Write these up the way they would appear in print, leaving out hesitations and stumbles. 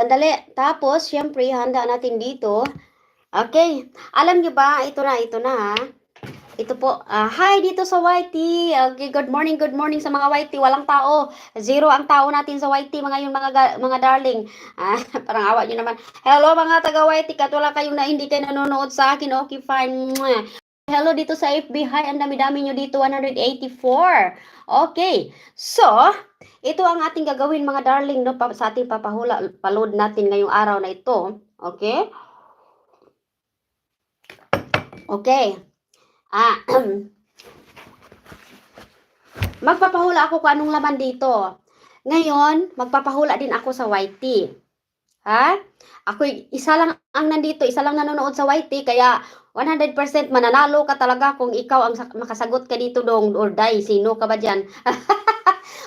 Sandali. Tapos, syempre, handa natin dito. Okay. Alam nyo ba, ito na ha. Ito po, hi dito sa YT. Okay, good morning sa mga YT. Walang tao. Zero ang tao natin sa YT, mga yun, mga darling. Parang awa nyo naman. Hello mga taga YT, katulad kayong na hindi kayo nanonood sa akin. Okay, fine. Hello dito sa FB. Hi, ang dami-dami nyo dito, 184. Okay, so, ito ang ating gagawin mga darling, no, sa ating papahula, paload natin ngayong araw na ito. Okay? Okay. Magpapahula ako kung anong laman dito. Ngayon, magpapahula din ako sa YT. Ha? Ako, isa lang ang nandito, isa lang nanonood sa YT, kaya 100% mananalo ka talaga kung ikaw ang makasagot ka dito dong or die. Sino ka ba dyan?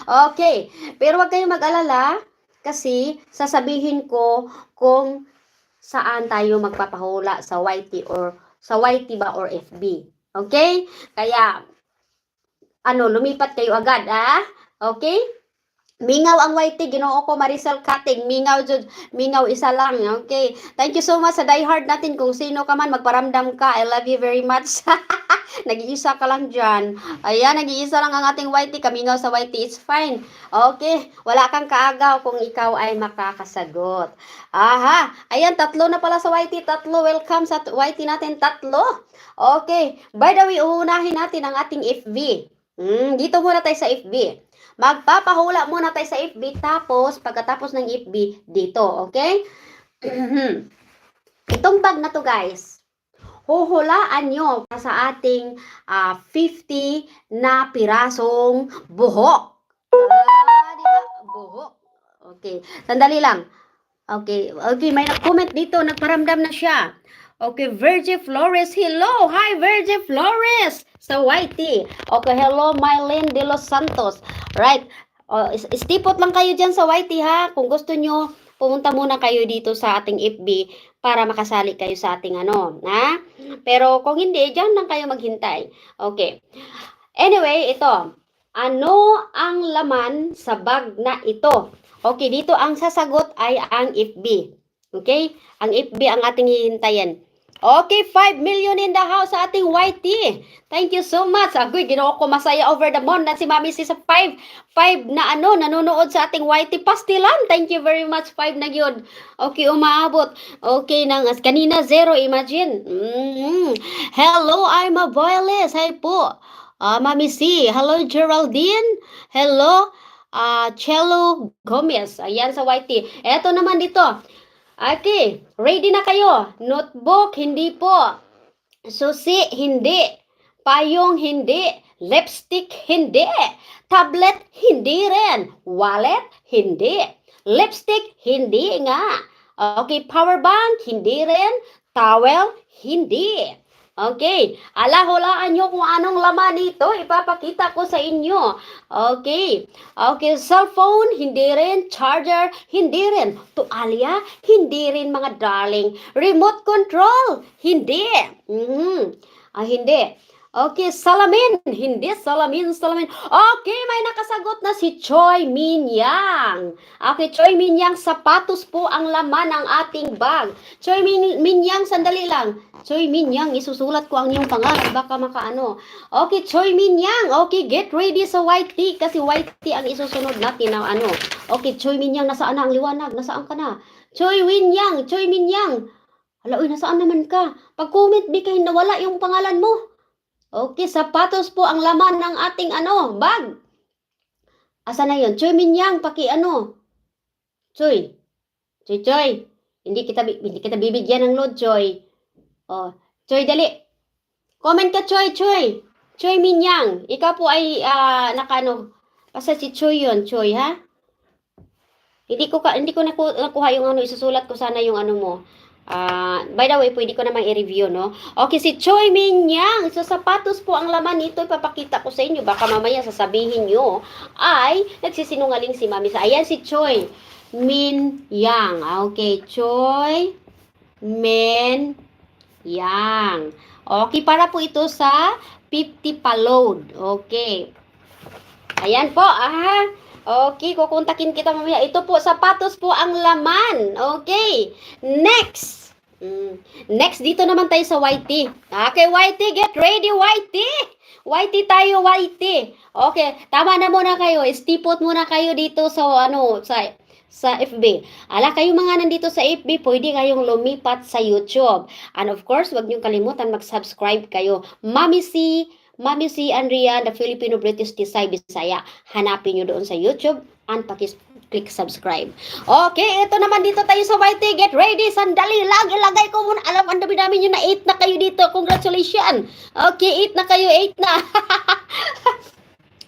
Okay. Pero wag kayong mag-alala kasi sasabihin ko kung saan tayo magpapahula sa YT or sa YT ba or FB. Okay? Kaya lumipat kayo agad, Okay? Mingaw ang YT, Ginoo ko Maricel Cutting, mingaw isa lang, okay? Thank you so much sa diehard natin, kung sino ka man, magparamdam ka, I love you very much. Nag-iisa ka lang dyan. Ayan, nag-iisa lang ang ating YT, kamingaw sa YT, it's fine. Okay, wala kang kaagaw kung ikaw ay makakasagot. Aha, ayan, tatlo na pala sa YT, tatlo, welcome sa YT natin, tatlo. Okay, by the way, uunahin natin ang ating FB. Dito muna tayo sa FB. Magpapahula muna tayo sa FB, tapos pagkatapos ng FB, dito, okay? Itong bag na to guys, huhulaan nyo sa ating 50 na pirasong buhok. Diba? Buhok. Okay, sandali lang. Okay, may nag-comment dito, nagparamdam na siya. Okay, Virgie Flores, hello! Hi, Virgie Flores! Sa YT. Okay, hello, Mylene de los Santos. Right, istipot lang kayo dyan sa YT ha. Kung gusto nyo, pumunta muna kayo dito sa ating FB para makasali kayo sa ating ha? Pero kung hindi, dyan lang kayo maghintay. Okay. Anyway, ito. Ano ang laman sa bag na ito? Okay, dito ang sasagot ay ang FB. Okay? Ang FB ang ating hihintayin. Okay, 5 million in the house sa ating YT. Thank you so much. Agoy, ginawa ko masaya over the moon na si Mami si sa 5 na nanonood sa ating YT Pastilan. Thank you very much, 5 na yun. Okay, umaabot. Okay, kanina 0, imagine. Hello, I'm a Violet. Hi po. Mami C. Hello, Geraldine. Hello, Chelo Gomez. Ayan sa YT. Eto naman dito. Okay, ready na kayo? Notebook, hindi po. Susi, hindi. Payong, hindi. Lipstick, hindi. Tablet, hindi rin. Wallet, hindi. Lipstick, hindi nga. Okay, power bank, hindi rin. Towel, hindi. Okay, hulaan nyo kung anong laman nito, ipapakita ko sa inyo. Okay, cellphone, hindi rin. Charger, hindi rin. Tualya, hindi rin mga darling. Remote control, hindi. Hindi. Okay, salamin. Hindi, salamin. Okay, may nakasagot na si Choi Minyang. Okay, Choi Minyang, sapatos po ang laman ng ating bag. Choi Minyang, sandali lang. Choi Minyang, isusulat ko ang iyong pangalan. Baka makaano. Okay, Choi Minyang. Okay, get ready sa YT. Kasi YT ang isusunod natin na Okay, Choi Minyang, nasaan na ang liwanag? Nasaan ka na? Choi Minyang. Hala, uy, nasaan naman ka? Pag-comment, bigay nawala yung pangalan mo. Okay, sapatos po ang laman ng ating bag. Asa na yun? Choy Minyang, Choy. Hindi kita bibigyan ng load, Choy. Oh, Choy, dali. Comment ka, Choy. Choy Minyang. Ikaw po ay, basta si Choy yun, Choy, ha? Hindi ko nakuha yung isusulat ko sana yung mo. By the way, pwede ko namang i-review, no? Okay, si Choi Minyang. So, sapatos po ang laman nito. Ipapakita ko sa inyo. Baka mamaya sasabihin nyo ay nagsisinungaling si Mami. Ayan si Choi Minyang. Okay, Choi Minyang. Okay, para po ito sa 50 pa load. Okay. Ayan po, Okay, kukontakin kita mamaya. Ito po, sapatos po ang laman. Okay. Next. Next, dito naman tayo sa YT. Okay, YT, get ready, YT. YT tayo, YT. Okay, tama na muna kayo. Stipot muna kayo dito sa sa FB. Ala kayo mga nandito sa FB, pwede kayong lumipat sa YouTube. And of course, wag niyo kalimutan mag-subscribe kayo. Mami C. Andrea, the Filipino British Tisay Bisaya. Hanapin nyo doon sa YouTube and click subscribe. Okay, ito naman dito tayo sa YT. Get ready, sandali lang. Ilagay ko muna. Alam, ang dami namin yun na 8 na kayo dito. Congratulations. Okay, 8 na kayo, 8 na.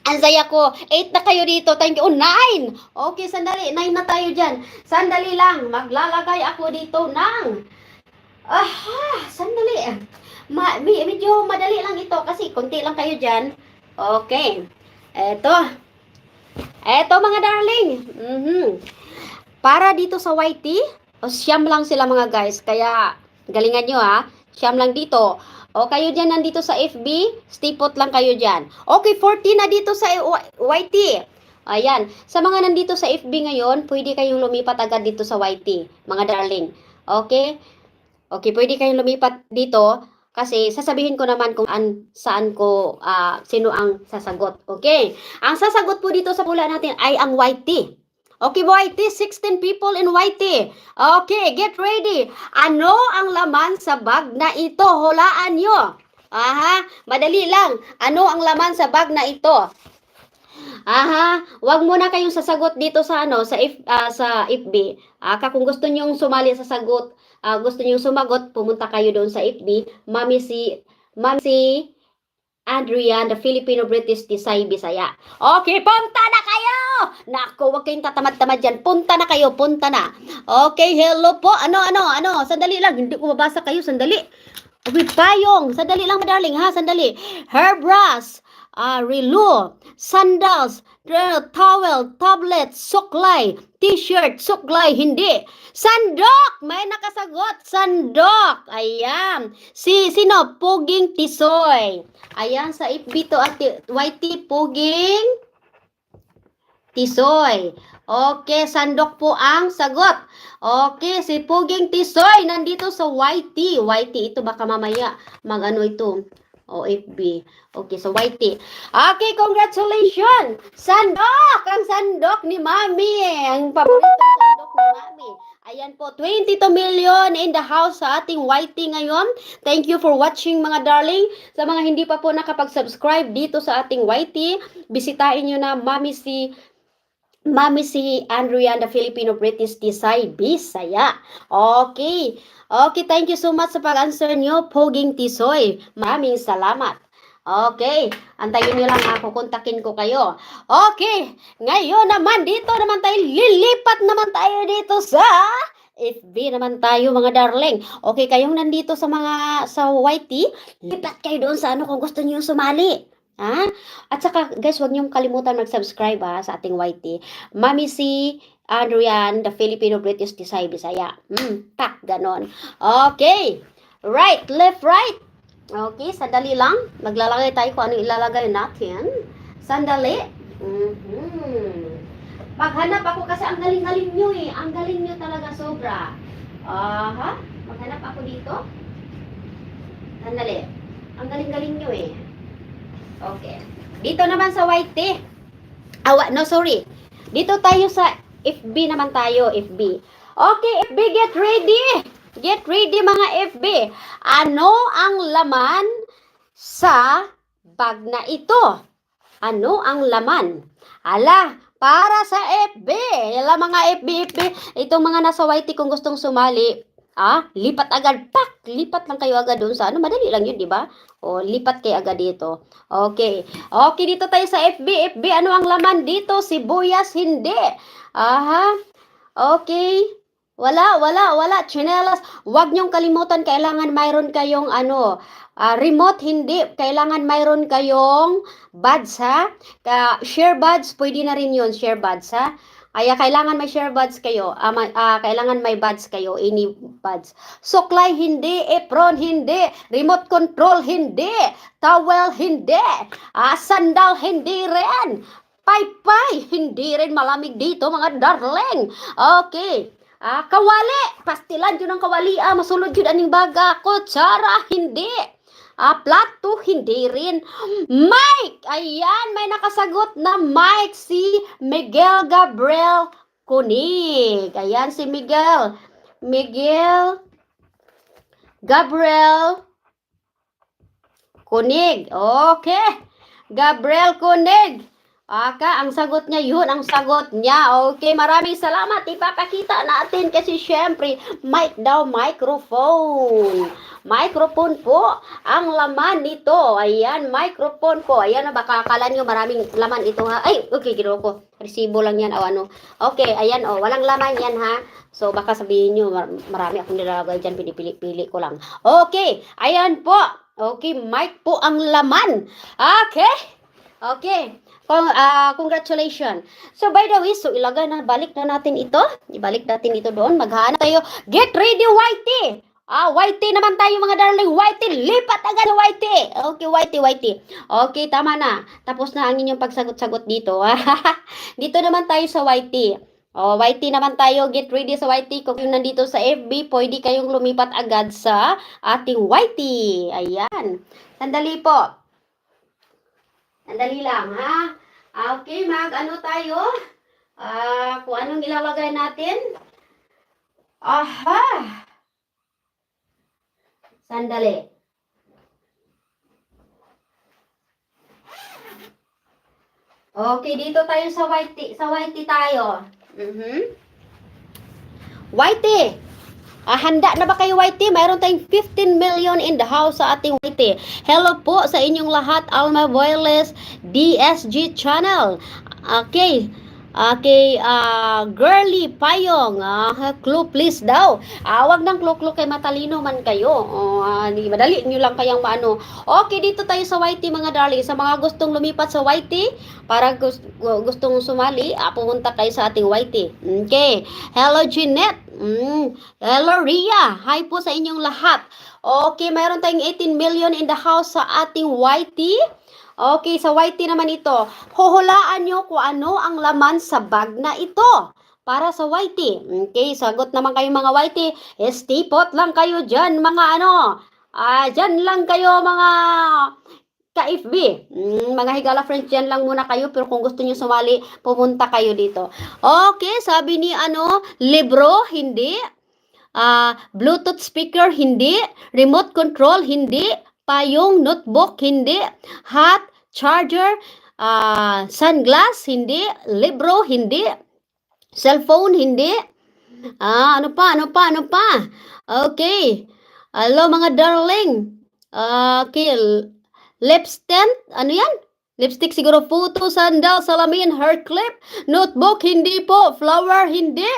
Ang saya ko. 8 na kayo dito. Thank you. Oh, 9. Okay, sandali. 9 na tayo dyan. Sandali lang. Maglalagay ako dito ng... sandali. Medyo madali lang ito kasi konti lang kayo dyan. Okay. Eto mga darling. Para dito sa YT, siyam lang sila mga guys. Kaya galingan nyo ha. Siyam lang dito. O kayo dyan nandito sa FB, stipot lang kayo dyan. Okay, 14 na dito sa YT. Ayan. Sa mga nandito sa FB ngayon, pwede kayong lumipat agad dito sa YT. Mga darling. Okay? Okay, pwede kayong lumipat dito. Kasi sasabihin ko naman kung saan ko, sino ang sasagot. Okay? Ang sasagot po dito sa pula natin ay ang YT. Okay, YT, 16 people in YT. Okay, get ready. Ano ang laman sa bag na ito? Hulaan nyo. Madali lang. Ano ang laman sa bag na ito? Wag muna kayong sasagot dito sa sa FB. Kung gusto niyo sumali sa sagot, gusto niyo sumagot, pumunta kayo doon sa FB. Mami si Adrian, the Filipino British Tisay Bisaya. Okay, punta na kayo! Nako, wag kayong tatamad-tamad dyan. Punta na kayo, punta na. Okay, hello po. Ano? Sandali lang, hindi ko mabasa kayo. Sandali. With payong. Sandali lang, darling, ha? Sandali. Hairbrush. Relo, sandals, towel, tablet, suklay, t-shirt, suklay, hindi. Sandok! May nakasagot. Sandok! Ayan. Sino? Puging Tisoy. Ayan, sa FB to at YT, Puging Tisoy. Okay, sandok po ang sagot. Okay, si Puging Tisoy nandito sa YT. YT, ito baka mamaya mag-ano ito. FB. Okay, so YT. Okay, congratulations! Sandok! Ang sandok ni Mami. Ang paboritong sandok ni Mami. Ayan po, 22 million in the house sa ating YT ngayon. Thank you for watching mga darling. Sa mga hindi pa po nakapag-subscribe dito sa ating YT, bisitahin nyo na Mami si Andrea, the Filipino British Tisay Bisaya. Okay. Okay, thank you so much sa pag-answer nyo, Poging Tisoy. Maraming salamat. Okay, antayin nyo lang ako, kontakin ko kayo. Okay, ngayon naman, dito naman tayo, lilipat naman tayo dito sa FB naman tayo mga darling. Okay, kayong nandito sa YT, lipat kayo doon sa kung gusto nyo sumali. At saka guys, wag niyong kalimutan mag-subscribe sa ating YT. Mami si Adrian, the Filipino British Tisay Bisaya. Ganon. Okay. Right, left, right. Okay, sandali lang. Maglalagay tayo kung ano ilalagay natin. Sandali. Maghanap ako kasi ang galing-galing nyo eh. Ang galing nyo talaga sobra. Maghanap ako dito. Sandali. Ang galing-galing nyo eh. Okay. Dito naman sa YT. Dito tayo sa FB naman tayo, FB. Okay, FB, get ready. Get ready mga FB. Ano ang laman sa bag na ito? Ano ang laman? Para sa FB. Mga FB. Itong mga nasa YT kung gustong sumali, lipat agad. Lipat lang kayo agad doon sa madali lang yun, di ba? Lipat kayo agad dito. Okay. Okay, dito tayo sa FB. FB, ano ang laman dito? Sibuyas, hindi. Okay. Wala. Chinelas. Huwag niyong kalimutan, kailangan mayroon kayong remote, hindi. Kailangan mayroon kayong buds, ha? Share buds, pwede na rin yun, share buds, ha? Kaya kailangan may share buds kayo. Kailangan may buds kayo. Any buds. Suklay, hindi. Apron, hindi. Remote control, hindi. Towel, hindi. Sandal, hindi rin. Paypay, hindi rin malamig dito mga darling. Okay. Kawali, pastilan yun ang kawali. Masulod yun aning baga. Kutsara, hindi. Plato, hindi rin. Mike, ayan, may nakasagot na Mike, si Miguel Gabriel Kunig. Ayan, si Miguel. Miguel Gabriel Kunig. Okay. Gabriel Kunig. Ang sagot niya yun, ang sagot niya. Okay, maraming salamat. Ipapakita natin kasi syempre, mic daw, microphone. Microphone po ang laman nito. Ayan, microphone po. Ayan, baka akala nyo maraming laman ito ha. Ay, okay, ginawa ko. Resibo lang yan o ano. Okay, ayan o, walang laman yan ha. So, baka sabihin nyo, marami akong nilalagay dyan, pinipili-pili ko lang. Okay, ayan po. Okay, mic po ang laman. Okay? Okay. Congratulations. So, by the way, so ilagay na, balik na natin ito. Ibalik natin ito doon. Maghanap tayo. Get ready, Whitey! Whitey naman tayo mga darling. Whitey, lipat agad sa Whitey. Okay, Whitey. Okay, tama na. Tapos na ang inyong pagsagot-sagot dito. Dito naman tayo sa Whitey. Whitey naman tayo. Get ready sa Whitey. Kung yung nandito sa FB, pwede kayong lumipat agad sa ating Whitey. Ayan. Sandali po. Sandali lang, ha? Okay, ano tayo? Kung anong ilalagay natin? Aha! Sandali. Okay, dito tayo sa Whitey. Sa Whitey tayo. Whitey! Handa na ba kayo, Whitey? Mayroon tayong 15 million in the house sa ating Whitey. Hello po sa inyong lahat, Alma Wireless DSG channel. Okay. Okay, girly payong, clue please daw. Wag ng clue kay matalino man kayo. Madali nyo lang kayang maano. Okay, dito tayo sa Whitey mga darling. Sa mga gustong lumipat sa Whitey, para gustong sumali, pumunta kayo sa ating Whitey. Okay, hello Jeanette. Hello Ria. Hi po sa inyong lahat. Okay, mayroon tayong 18 million in the house sa ating Whitey. Okay, sa Whitey naman ito. Huhulaan nyo kung ano ang laman sa bag na ito. Para sa Whitey. Okay, sagot naman kayo mga Whitey. Stay put lang kayo dyan mga ano. Dyan lang kayo mga ka-FB. Mga Higala friends, dyan lang muna kayo. Pero kung gusto nyo sumali, pumunta kayo dito. Okay, sabi ni libro, hindi. Bluetooth speaker, hindi. Remote control, hindi. Payong, notebook, hindi. Hat, charger, sunglass, hindi. Libro, hindi. Cellphone, hindi. Ano pa? Okay. Hello mga darling. Okay. Lipstick, ano yan? Lipstick siguro, photo, sandal, salamin, hair clip. Notebook, hindi po. Flower, hindi.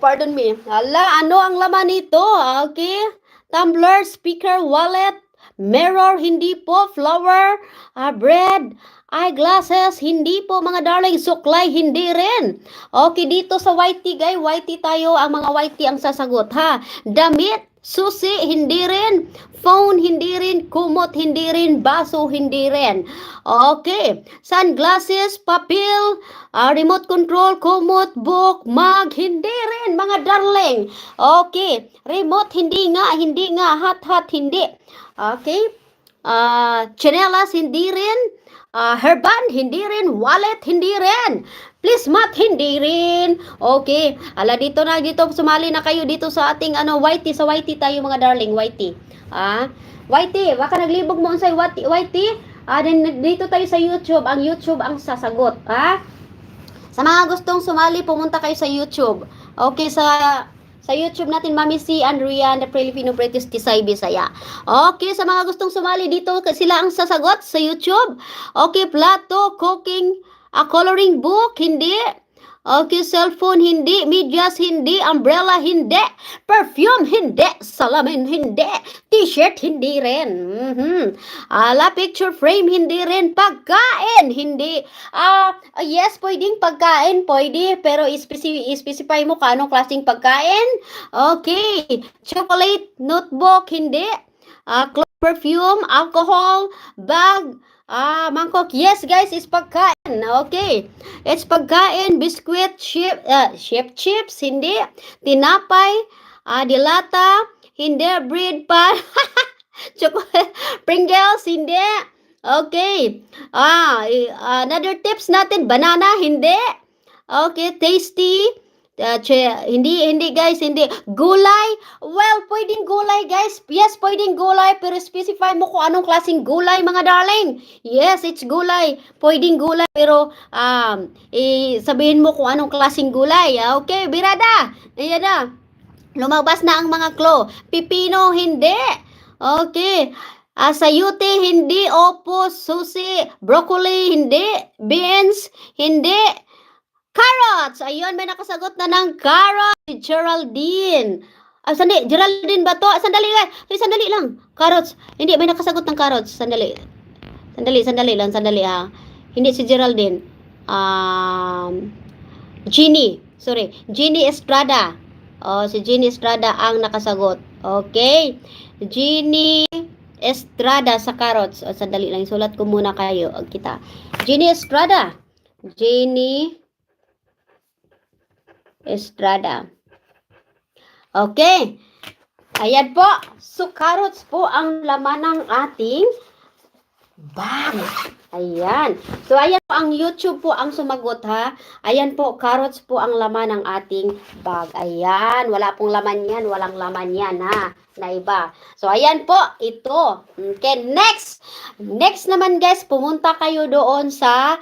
Pardon me. Ano ang laman nito? Okay. Tumbler, speaker, wallet, mirror, hindi po, flower, bread, eyeglasses, hindi po mga darling, suklay, hindi rin. Okay, dito sa Whitey guys, Whitey tayo, ang mga Whitey ang sasagot ha. Damit, susi, hindi rin. Phone, hindi rin. Kumot, hindi rin. Baso, hindi rin. Okay. Sunglasses, papel, remote control, kumot, book, mug, hindi rin, mga darling. Okay. Remote, hindi nga. Hat, hindi. Okay. Chanelas, hindi rin. Hairband, hindi rin. Wallet, hindi rin. Please, mat, hindi rin. Okay. Dito sumali na kayo dito sa ating Whitey. Sa Whitey tayo mga darling, Whitey. Whitey, baka naglibog mo sa Whitey. Dito tayo sa YouTube. Ang YouTube ang sasagot. Sa mga gustong sumali, pumunta kayo sa YouTube. Okay, sa YouTube natin, Mami C. Andrea, the Filipino British Tisay Bisaya. Okay, sa mga gustong sumali dito, sila ang sasagot sa YouTube. Okay, plato, cooking, coloring book, hindi. Okay, cellphone, hindi. Medyas, hindi. Umbrella, hindi. Perfume, hindi. Salamin, hindi. T-shirt, hindi rin. Picture frame, hindi rin. Pagkain, hindi. Yes, pwedeng pagkain, pwede. Pero specify mo ka anong klaseng pagkain. Okay. Chocolate, notebook, hindi. Perfume, alcohol, bag, Mangkok. Yes, guys, it's pagkain. Okay. It's pagkain, biscuit, chips, hindi. Tinapay, dilata, hindi. Bread pan, chocolate, Pringles, hindi. Okay. Another tips natin, banana, hindi. Okay, tasty. Hindi guys, hindi. Gulay, well, pwedeng gulay guys. Yes, pwedeng gulay, pero specify mo kung anong klaseng gulay mga darling. Yes, it's gulay. Pwedeng gulay, pero sabihin mo kung anong klaseng gulay. Okay, birada. Ayan na. Lumabas na ang mga clue. Pipino, hindi. Okay. Sayuti, hindi. Opo, susi. Broccoli, hindi. Beans, hindi. Carrots! Ayun, may nakasagot na ng carrots. Si Geraldine. Geraldine ba to? Sandali lang. Carrots. Hindi, may nakasagot ng carrots. Sandali ha. Hindi si Geraldine. Jeannie. Sorry. Jeannie Estrada. Si Jeannie Estrada ang nakasagot. Okay. Jeannie Estrada sa carrots. Sandali lang. Sulat ko muna kayo. Kita. Jeannie Estrada. Jeannie Estrada. Okay. Ayan po. So, carrots po ang laman ng ating bag. Ayan. So, ayan po ang YouTube po ang sumagot ha. Ayan po, carrots po ang laman ng ating bag. Ayan. Wala pong laman yan. Walang laman yan ha. Na iba. So, ayan po. Ito. Okay, next. Next naman guys, pumunta kayo doon sa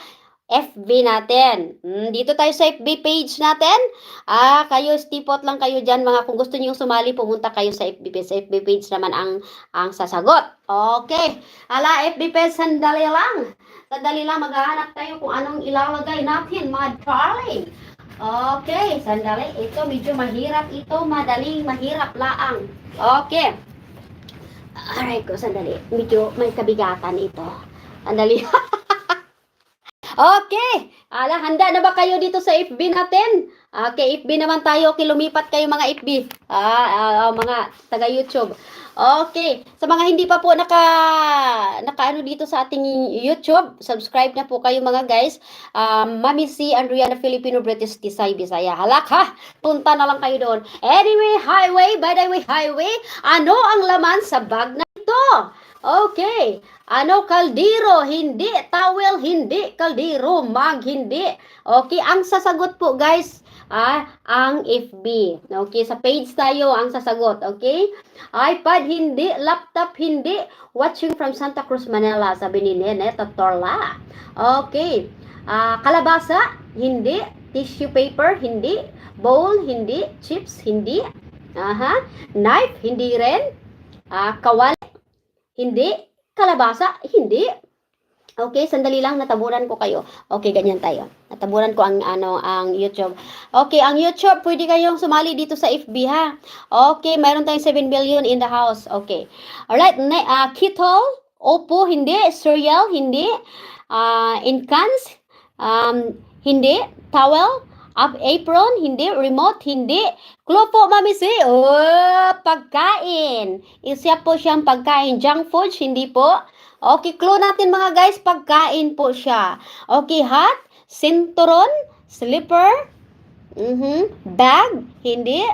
FB natin. Dito tayo sa FB page natin. Kayo, stipot lang kayo dyan mga. Kung gusto niyo sumali, pumunta kayo sa FB page. Sa FB page naman ang sasagot. Okay. FB page, sandali lang. Sandali lang, maghahanap tayo kung anong ilalagay natin, mga darling. Okay, sandali. Ito, medyo mahirap ito. Madaling mahirap laang. Okay. Aray ko, sandali. Medyo may kabigatan ito. Sandali. Okay. Handa na ba kayo dito sa FB natin? Okay, FB naman tayo. Okay, lumipat kayo mga FB. Mga taga YouTube. Okay. Sa mga hindi pa po naka dito sa ating YouTube, subscribe na po kayo mga guys. Mami C. Andriana Filipino British Tisay Bisaya. Halak ha. Punta na lang kayo doon. Anyway, by the way, highway. Ano ang laman sa bag na ito? Okay. Kaldero, hindi. Towel, hindi. Kaldero, mug, hindi. Okay, ang sasagot po guys, ang FB. Okay, sa page tayo ang sasagot. Okay? iPad, hindi. Laptop, hindi. Watching from Santa Cruz, Manila, sabi ni Nene Totorla. Okay. Kalabasa, hindi. Tissue paper, hindi. Bowl, hindi. Chips, hindi. Knife, hindi rin. Kawali, hindi. Kalabasa, hindi. Okay, sandali lang, natabunan ko kayo. Okay, ganyan tayo. Natabunan ko ang YouTube. Okay, ang YouTube, pwede kayong sumali dito sa FB ha. Okay, mayroon tayong 7 billion in the house. Okay. Alright, kettle, opo, hindi. Cereal, hindi. In cans, hindi. Towel, apron, hindi. Remote, hindi. Clue po, Mami C. Pagkain. Isa po siyang pagkain. Junk food, hindi po. Okay, clue natin mga guys, pagkain po siya. Okay, hat, sinturon, slipper, bag, hindi.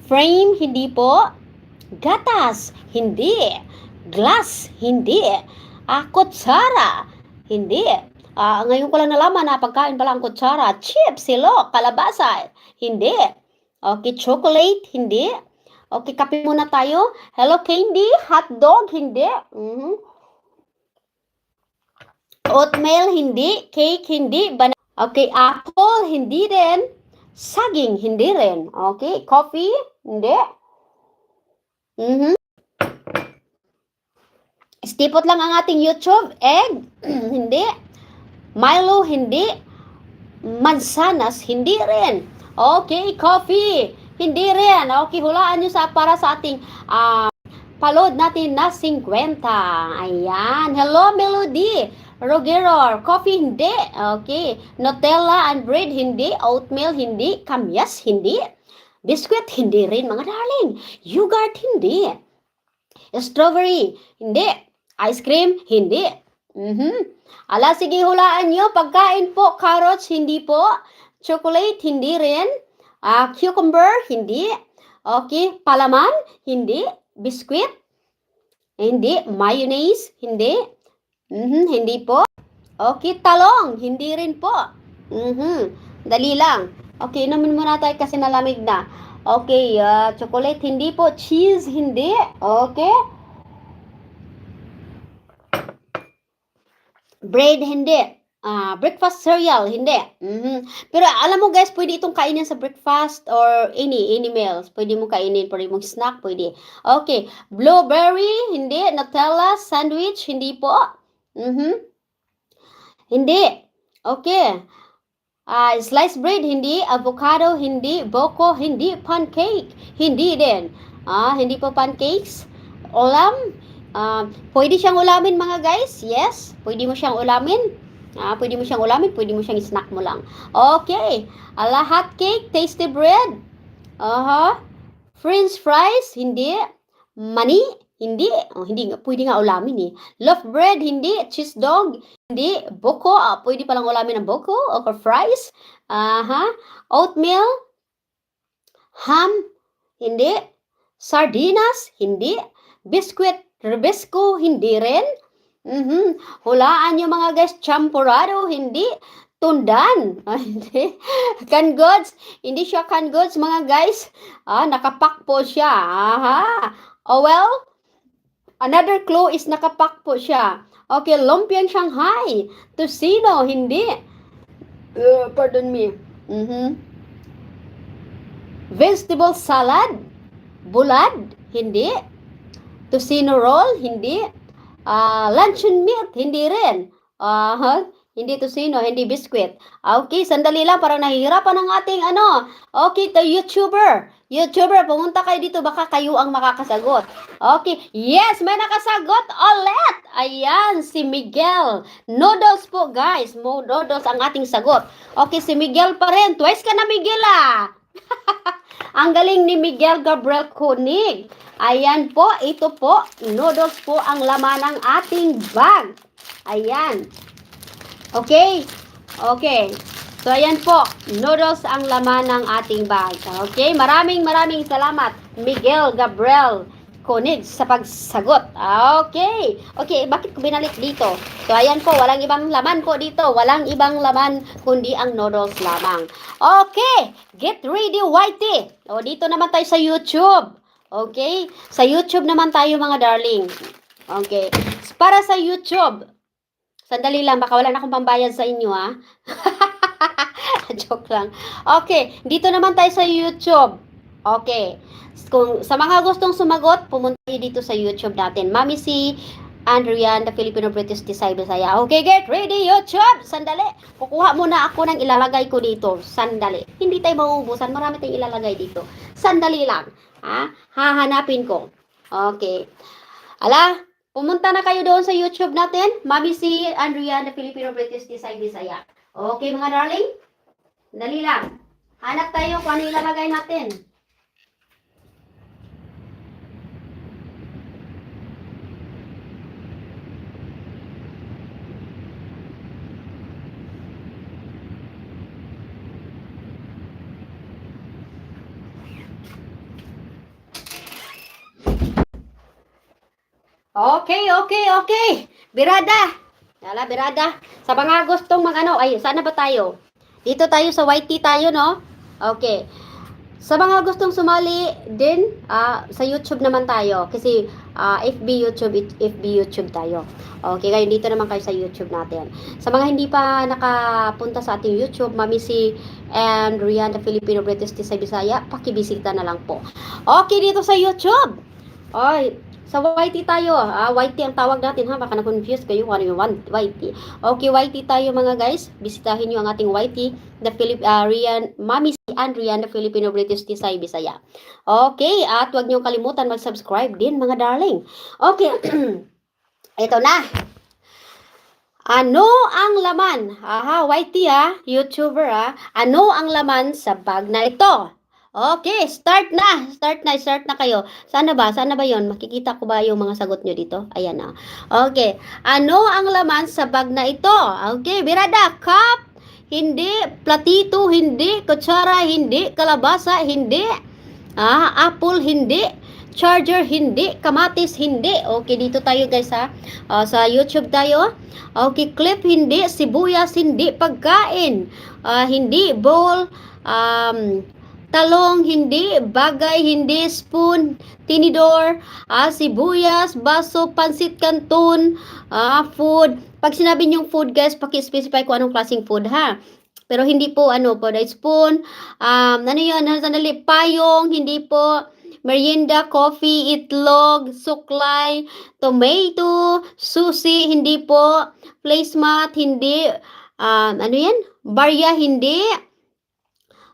Frame, hindi po. Gatas, hindi. Glass, hindi. Kutsara, hindi. Ngayon ko lang nalaman na pagkain pala ang kutsara. Chips, silo, kalabasa, hindi. Okay, chocolate, hindi. Okay, kape muna tayo. Hello candy, hotdog, hindi. Oatmeal, hindi. Cake, hindi. Okay, apple, hindi rin. Saging, hindi rin. Okay, coffee, hindi. Stipot lang ang ating YouTube. Egg, hindi. Milo, hindi. Mansanas, hindi rin. Okay, coffee, hindi rin. Okay, hulaan nyo para sa ating palod natin na 50. Ayan. Hello, Melody. Rogero, coffee, hindi. Okay. Nutella and bread, hindi. Oatmeal, hindi. Kamyas, hindi. Biscuit, hindi rin, mga darling. Yogurt, hindi. Strawberry, hindi. Ice cream, hindi. Ala, sige, hulaan nyo. Pagkain po, carrots, hindi po. Chocolate, hindi rin. Cucumber, hindi. Okay, palaman, hindi. Biscuit, hindi. Mayonnaise, hindi. Hindi po. Okay, talong, hindi rin po. Dali lang. Okay, inumin muna tayo kasi nalamig na. Okay, chocolate, hindi po. Cheese, hindi. Okay. Bread, hindi. Breakfast cereal, hindi. Pero alam mo guys, pwede itong kainin sa breakfast or any meals. Pwede mo kainin, pwede mong snack, pwede. Okay, blueberry, hindi. Nutella, sandwich, hindi po. Hindi. Okay. Sliced bread, hindi. Avocado, hindi. Boko, hindi. Pancake, hindi din. Hindi po pancakes. Ulam, pwede siyang ulamin mga guys. Yes, pwede mo siyang ulamin. Pwede mo siyang ulamin, pwede mo siyang snack mo lang. Okay. Hot cake, tasty bread. French fries, hindi. Mani, hindi. Hindi nga, pwede nga ulamin eh. Loaf bread, hindi. Cheese dog, hindi. Boko, pwede palang ulamin ng boko o fries. Oatmeal, ham, hindi. Sardinas, hindi. Biscuit, rebisco, hindi rin. Hulaan nyo mga guys, champurrado, hindi. Tundan, hindi. Canned goods, hindi siya canned goods mga guys. Nakapack po siya. Well, another clue is nakapack po siya. Okay, lumpiang Shanghai. Tocino, hindi. Pardon me. Vegetable salad, bulad, hindi. Tocino roll, hindi. Luncheon meat, hindi rin. Hindi tocino, hindi biscuit. Okay, sandali lang, parang nahihirapan ang ating Okay, the YouTuber. YouTuber, pumunta kayo dito, baka kayo ang makakasagot. Okay, yes, may nakasagot ulit. Ayan, si Miguel. Noodles po, guys. Noodles ang ating sagot. Okay, si Miguel pa rin. Twice ka na, Miguel, Ang galing ni Miguel Gabriel Konig. Ayan po, ito po, noodles po ang laman ng ating bag. Ayan. Okay? Okay. So, ayan po, noodles ang laman ng ating bag. Okay? Maraming salamat, Miguel Gabriel Konig, sa pagsagot. Okay. Okay, bakit ko binalik dito? So, ayan po, walang ibang laman po dito. Walang ibang laman, kundi ang noodles lamang. Okay, get ready, Whitey. Dito naman tayo sa YouTube. Okay? Sa YouTube naman tayo, mga darling. Okay. Para sa YouTube, sandali lang, baka wala na akong pambayad sa inyo, Joke lang. Okay, dito naman tayo sa YouTube. Okay. Kung sa mga gustong sumagot, pumunta kayo dito sa YouTube natin. Mami si Andrian, the Filipino-British Tisay Bisaya. Okay, get ready, YouTube! Sandali. Kukuha muna ako ng ilalagay ko dito. Sandali. Hindi tayo mauubusan. Marami tayong ilalagay dito. Sandali lang. Hahanapin ko. Okay. Pumunta na kayo doon sa YouTube natin. Mami si Andrian, the Filipino-British Tisay Bisaya. Okay, mga darling? Dali lang. Hanap tayo kung ano ilalagay natin. Okay. Birada. Birada. Sa mga gustong sana ba tayo? Dito tayo sa YT tayo, no? Okay. Sa mga gustong sumali din, sa YouTube naman tayo. Kasi FB YouTube tayo. Okay, kayo dito naman kayo sa YouTube natin. Sa mga hindi pa nakapunta sa ating YouTube, Mami si and Rian, the Filipino-British Tisay Bisaya, pakibisita na lang po. Okay, dito sa YouTube. Sa YT tayo. YT ang tawag natin, baka na-confuse kayo kung ano yung YT. Okay, YT tayo mga guys. Bisitahin nyo ang ating YT, Mami si Andrian, the Filipino-British Tisay Bisaya. Okay, at huwag nyo kalimutan mag-subscribe din mga darling. Okay, ito na. Ano ang laman? YT YouTuber Ano ang laman sa bag na ito? Okay, start na kayo. Sana ba? Sana ba yon? Makikita ko ba yung mga sagot nyo dito? Ayan na. Okay. Ano ang laman sa bag na ito? Okay, birada. Cup, hindi. Platito, hindi. Kutsara, hindi. Kalabasa, hindi. Apple, hindi. Charger, hindi. Kamatis, hindi. Okay, dito tayo guys ha. Sa YouTube tayo. Okay, clip, hindi. Sibuyas, hindi. Pagkain, hindi. Bowl, talong, hindi. Bagay, hindi. Spoon, tinidor, sibuyas, baso, pansit canton, food. Pag sinabi niyong food guys, paki-specify kung anong klaseng food ha. Pero hindi po ano po, the spoon, ano yun, sandali, payong, hindi po, merienda, coffee, itlog, suklay, tomato, susi, hindi po, placemat, hindi, ano yan, barya, hindi,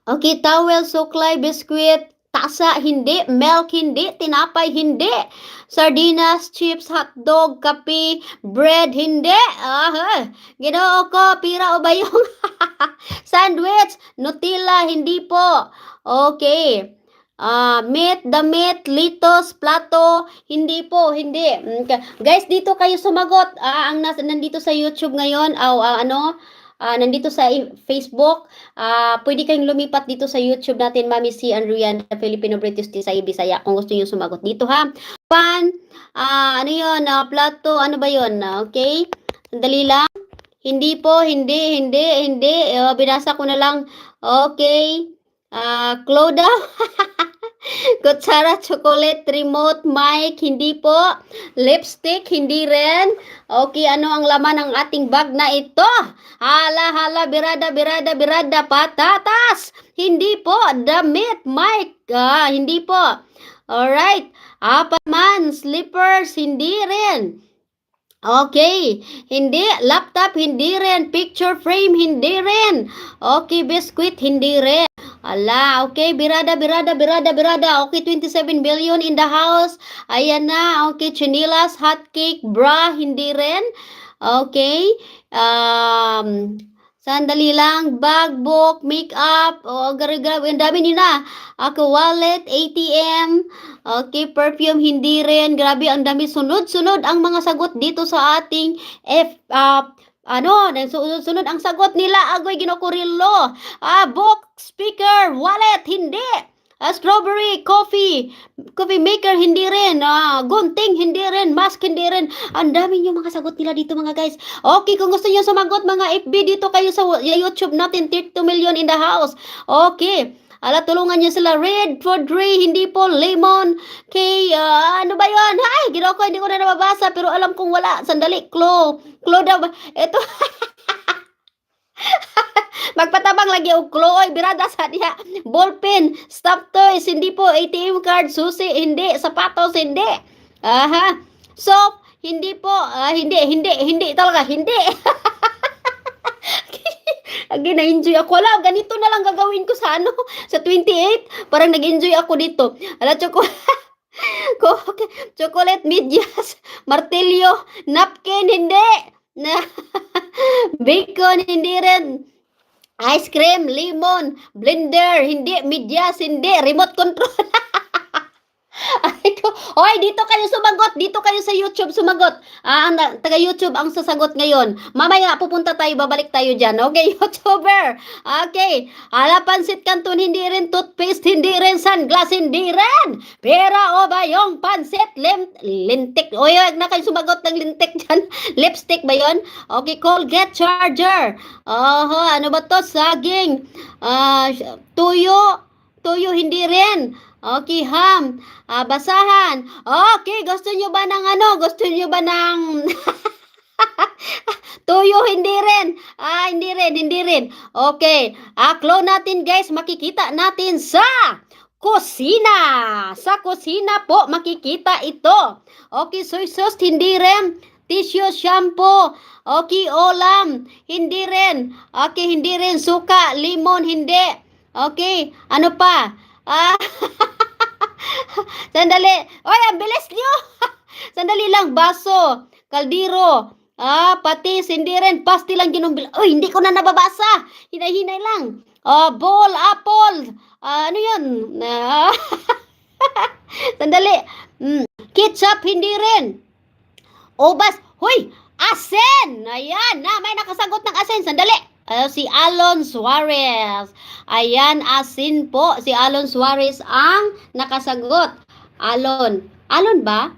okay, towel, suklay, biskwit, tasa, hindi, milk, hindi, tinapay, hindi, sardinas, chips, hotdog, kape, bread, hindi, ginoo ko, pira o ba yung sandwich, Nutella, hindi po, okay, meat, damit, litos, plato, hindi po, hindi. Okay. Guys, dito kayo sumagot. Nandito sa YouTube ngayon, nandito sa Facebook, pwede kayong lumipat dito sa YouTube natin, Mami C. Andrian, Filipino-British Tisay Bisaya, kung gusto niyo sumagot dito ha. Pan, ano yun, plato, ano ba yun? Okay, sandali lang. Hindi po, hindi. Binasa ko na lang. Okay. Cloda. Kutsara, chocolate, remote, mic, hindi po. Lipstick, hindi rin. Okay, ano ang laman ng ating bag na ito? Hala, birada, patatas. Hindi po. Damit, mic, hindi po. Alright. Paman, slippers, hindi rin. Okay, hindi. Laptop, hindi rin. Picture frame, hindi rin. Okay, biscuit, hindi rin. Ala, okay, birada. Okay, 27 billion in the house. Ayan na. Okay, chinilas, hot cake, bra, hindi rin. Okay, sandali lang, bag, book, makeup, grabe, ang dami nila. Ako, wallet, ATM, okay, perfume, hindi rin. Grabe, ang dami. Sunod-sunod ang mga sagot dito sa ating sunod ang sagot nila. Agoy, ginokurillo. Book, speaker, wallet, hindi. Strawberry, coffee maker, hindi rin. Gunting, hindi rin. Mask, hindi rin. Ang dami yung mga sagot nila dito mga guys. Okay, kung gusto niyo sumagot mga FB, dito kayo sa YouTube natin, 32 million in the house. Okay. Tulungan niyo sila. Red for Dre, hindi po. Lemon, kay, ano ba yun? Ay, hindi ko na nababasa, pero alam kong wala. Sandali, daw. Ito. Magpatabang lagi og kloy, birada sa diha. Ballpen, stop toys, hindi po. ATM card, susi, hindi. Sapatos, hindi. Soap, hindi po. Hindi talaga, hindi. Lagi na-enjoy ako. Wala, ganito na lang gagawin ko sa sa 28. Parang nag-enjoy ako dito. Chocolate, medyas, martilyo, napkin, hindi. Bacon, hindi rin. Ice cream, lemon, blender, hindi. Medyas, hindi. Remote control. Hoy, dito kayo sumagot. Dito kayo sa YouTube sumagot. Taga YouTube ang sasagot ngayon. Mamaya pupunta tayo, babalik tayo dyan. Okay, YouTuber. Okay. Pansit canton, hindi rin. Toothpaste, hindi rin. Sunglass, hindi rin. Pera o ba yung pansit? Lintik. Oy, na kayo sumagot ng lintik dyan. Lipstick ba yun? Okay, Colgate, charger. Ano ba to? Saging. Tuyo, hindi rin. Okay, ham. Basahan. Okay, gusto nyo ba ng Gusto nyo ba ng tuyo? Hindi rin. Hindi rin. Okay. Clone natin guys. Makikita natin sa kusina. Sa kusina po makikita ito. Okay, soy sauce, hindi rin. Tissue, shampoo. Okay, olam. Hindi rin. Okay, hindi rin. Suka, limon, hindi. Okay, ano pa? Sandali. Oy, ang bilis nyo. Sandali lang. Baso, kaldero, patis, hindi rin. Pasti lang ginumbil. Oy, hindi ko na nababasa. Hinay-hinay lang. Bowl, apple. Ano yun? Sandali. Ketchup, hindi rin. Ubas. Hoy! Asin! Ayan na, may nakasagot ng asin. Sandali. Si Alon Suarez. Ayan, asin po. Si Alon Suarez ang nakasagot. Alon. Alon ba?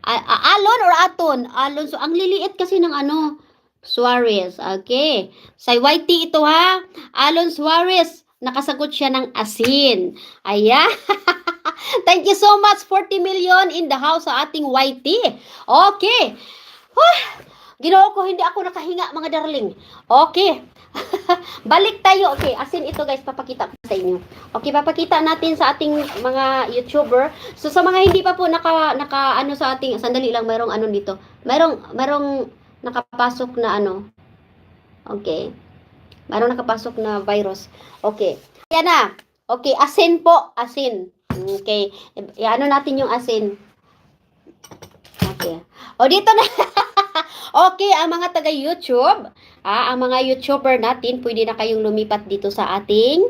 Alon or Aton? Alon. So, ang liliit kasi ng ano, Suarez. Okay. Sa YT ito ha. Alon Suarez. Nakasagot siya ng asin. Ayan. Thank you so much. 40 million in the house sa ating YT. Okay. Ginoo ko, hindi ako nakahinga, mga darling. Okay. Balik tayo. Okay, asin ito guys, papakita ko sa inyo. Okay, papakita natin sa ating mga YouTuber. So sa mga hindi pa po naka ano sa ating, sandali lang, mayroong ano dito. Mayroong nakapasok na ano. Okay. Mayroong nakapasok na virus. Okay. Yan na. Okay, asin po, asin. Okay. Ano natin yung asin. Okay. O dito na. Okay, ang mga taga-YouTube, ang mga YouTuber natin, pwede na kayong lumipat dito sa ating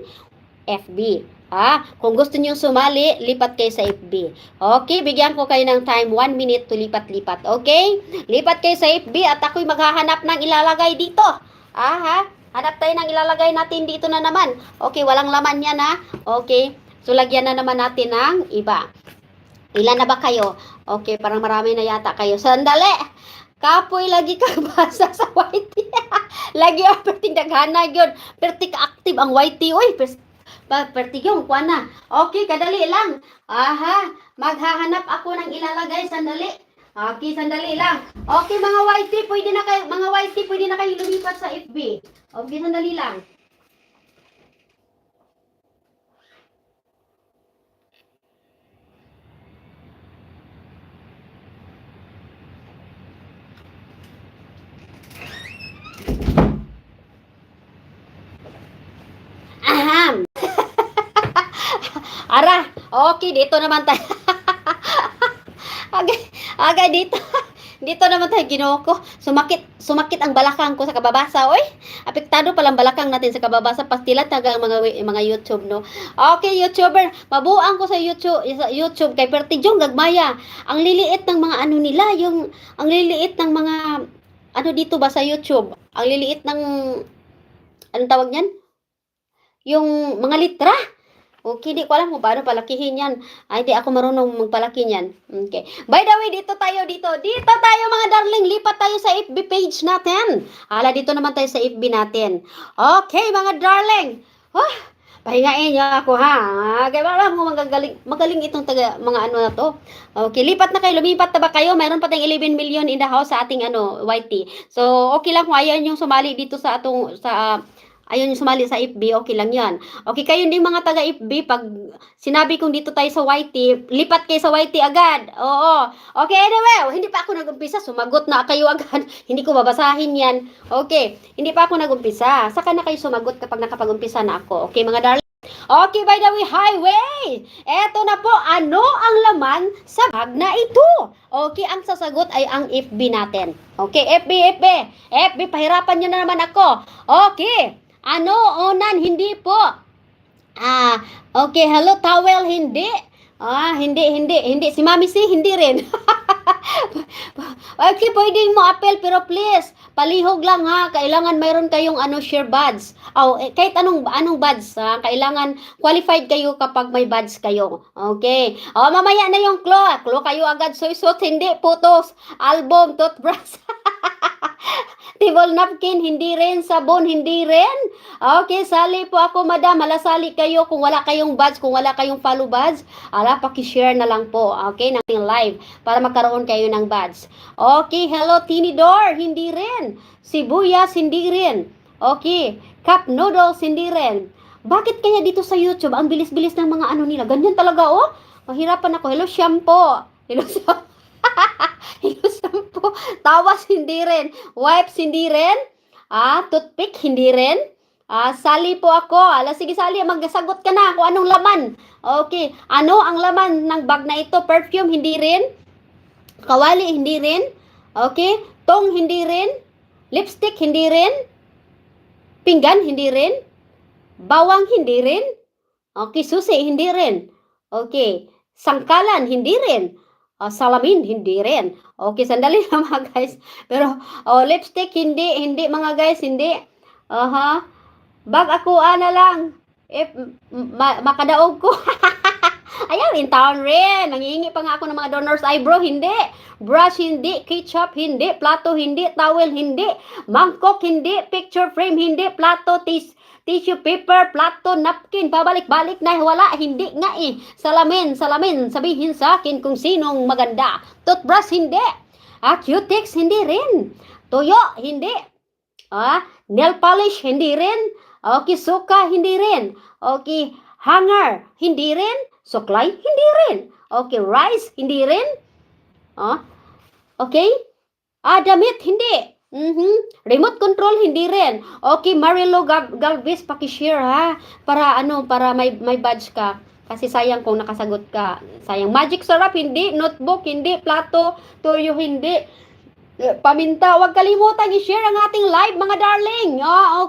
FB. Kung gusto niyo sumali, lipat kayo sa FB. Okay, bigyan ko kayo ng time 1 minute to lipat-lipat. Okay? Lipat kayo sa FB at ako'y maghahanap ng ilalagay dito. Hanap tayo ng ilalagay natin dito na naman. Okay, walang laman yan ha. Okay, so lagyan na naman natin ng iba. Ilan na ba kayo? Okay, parang marami na yata kayo. Sandali! Kapoy lagi kang basa sa YT. Lagi ang perting daghana yun. Perting active ang YT. Uy, perting yung kuha na. Okay, kadali lang. Maghahanap ako ng ilalagay. Sandali. Okay, sandali lang. Okay, mga YT, pwede na kayo lumipat sa FB. Okay, sandali lang. Ara, okay, dito naman tayo. agay dito. Dito naman tayo, Ginoo ko. Sumakit ang balakang ko sa kababasa, oy. Apektado palang balakang natin sa kababasa, pastilat tagang mga YouTube, no. Okay, YouTuber, mabuang ko sa YouTube kay Pertigyong gagmaya. Ang liliit ng mga ano nila, ang liliit ng mga ano dito ba sa YouTube? Ang liliit ng anong tawag niyan? Yung mga litra. Okay, di ko alam kung paano palakihin yan. Ay, di ako marunong magpalaki niyan. Okay. By the way, dito tayo. Dito tayo mga darling. Lipat tayo sa FB page natin. Dito naman tayo sa FB natin. Okay, mga darling. Pahingain niyo ako ha. Kaya alam mo, magaling itong mga ano na to. Okay, lipat na kayo. Lumipat na ba kayo? Mayroon pa tayong 11 million in the house sa ating YT. So, okay lang kung ayaw yung sumali dito sa ayun yung sumali sa FB, okay lang yan. Okay, kayo din mga taga-FB, pag sinabi kong dito tayo sa YT, lipat kayo sa YT agad. Oo. Okay, anyway, hindi pa ako nag-umpisa, sumagot na kayo agad. Hindi ko babasahin yan. Okay, hindi pa ako nag-umpisa. Saka na kayo sumagot kapag nakapag-umpisa na ako. Okay, mga darling. Okay, by the way, highway! Eto na po, ano ang laman sa bag na ito? Okay, ang sasagot ay ang FB natin. Okay, FB, pahirapan nyo na naman ako. Okay. Ano, Onan, hindi po. Okay, hello, towel, hindi. Hindi. Si Mami C, hindi rin. Okay, pwedeng mo apel, pero please, palihog lang ha. Kailangan mayroon kayong share buds. Kahit anong buds, ha? Kailangan qualified kayo kapag may buds kayo. Okay. Mamaya na yung Klo kayo agad suisot, hindi, putos, album, toothbrush. Table napkin, hindi rin. Sabon, hindi rin. Okay, sali po ako, madam. Sali kayo kung wala kayong buds, kung wala kayong follow buds. Pakishare na lang po. Okay, nating live para magkaroon kayo ng buds. Okay, hello, Tinidor, hindi rin. Sibuyas, hindi rin. Okay, cup noodles, hindi rin. Bakit kaya dito sa YouTube, ang bilis-bilis ng mga nila? Ganyan talaga, oh. Mahirapan ako. Hello, shampoo. Hello, shampoo. Tawas, hindi rin. Wipes, hindi rin. Toothpick, hindi rin. Sali po ako. Sige, sali, magsagot ka na kung anong laman. Okay. Ano ang laman ng bag na ito? Perfume, hindi rin. Kawali, hindi rin. Okay. Tong, hindi rin. Lipstick, hindi rin. Pinggan, hindi rin. Bawang, hindi rin. Okay, susi, hindi rin. Okay, sangkalan, hindi rin. Salamin, hindi rin. Okay, sandali lang mga guys. Pero, lipstick, hindi mga guys, hindi. Aha. Bag ako, ana lang. If makadaog ko. Ayaw, in town rin. Nangihingi pa nga ako ng mga donors eyebrow, hindi. Brush, hindi. Ketchup, hindi. Plato, hindi. Towel, hindi. Mangkok, hindi. Picture frame, hindi. Plato, tissue paper, plato, napkin, pabalik-balik na wala, hindi nga eh. Salamin, sabihin sa akin kung sinong maganda. Toothbrush, hindi. Cutex, hindi rin. Tuyo, hindi. Nail polish, hindi rin. Okay, suka, hindi rin. Okay, hanger, hindi rin. Suklay, hindi rin. Okay, rice, hindi rin. Okay? Damit, hindi. Remote control, hindi rin. Okay, Marilo Galvez, pakishare ha. Para may badge ka. Kasi sayang kung nakasagot ka. Sayang. Magic sarap, hindi. Notebook, hindi. Plato, tuyo, hindi. Paminta, huwag kalimutan i-share ang ating live, mga darling.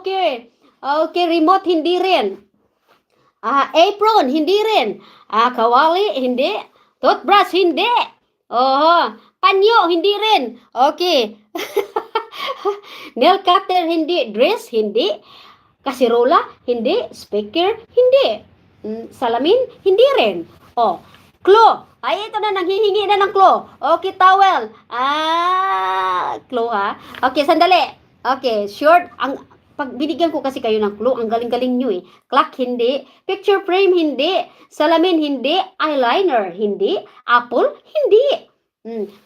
Okay. Okay, remote, hindi rin. Apron, hindi rin. Kawali, hindi. Toothbrush, hindi. Panyo, hindi rin. Okay. Nail cutter, hindi. Dress, hindi. Kasirola, hindi. Speaker, hindi. Salamin, hindi rin. Claw. Ay, ito na, nanghihingi na ng claw. Okay, towel. Claw ha. Okay, sandali. Okay, short. Pag binigyan ko kasi kayo ng clue, ang galing-galing nyo eh. Clock, hindi. Picture frame, hindi. Salamin, hindi. Eyeliner, hindi. Apple, hindi.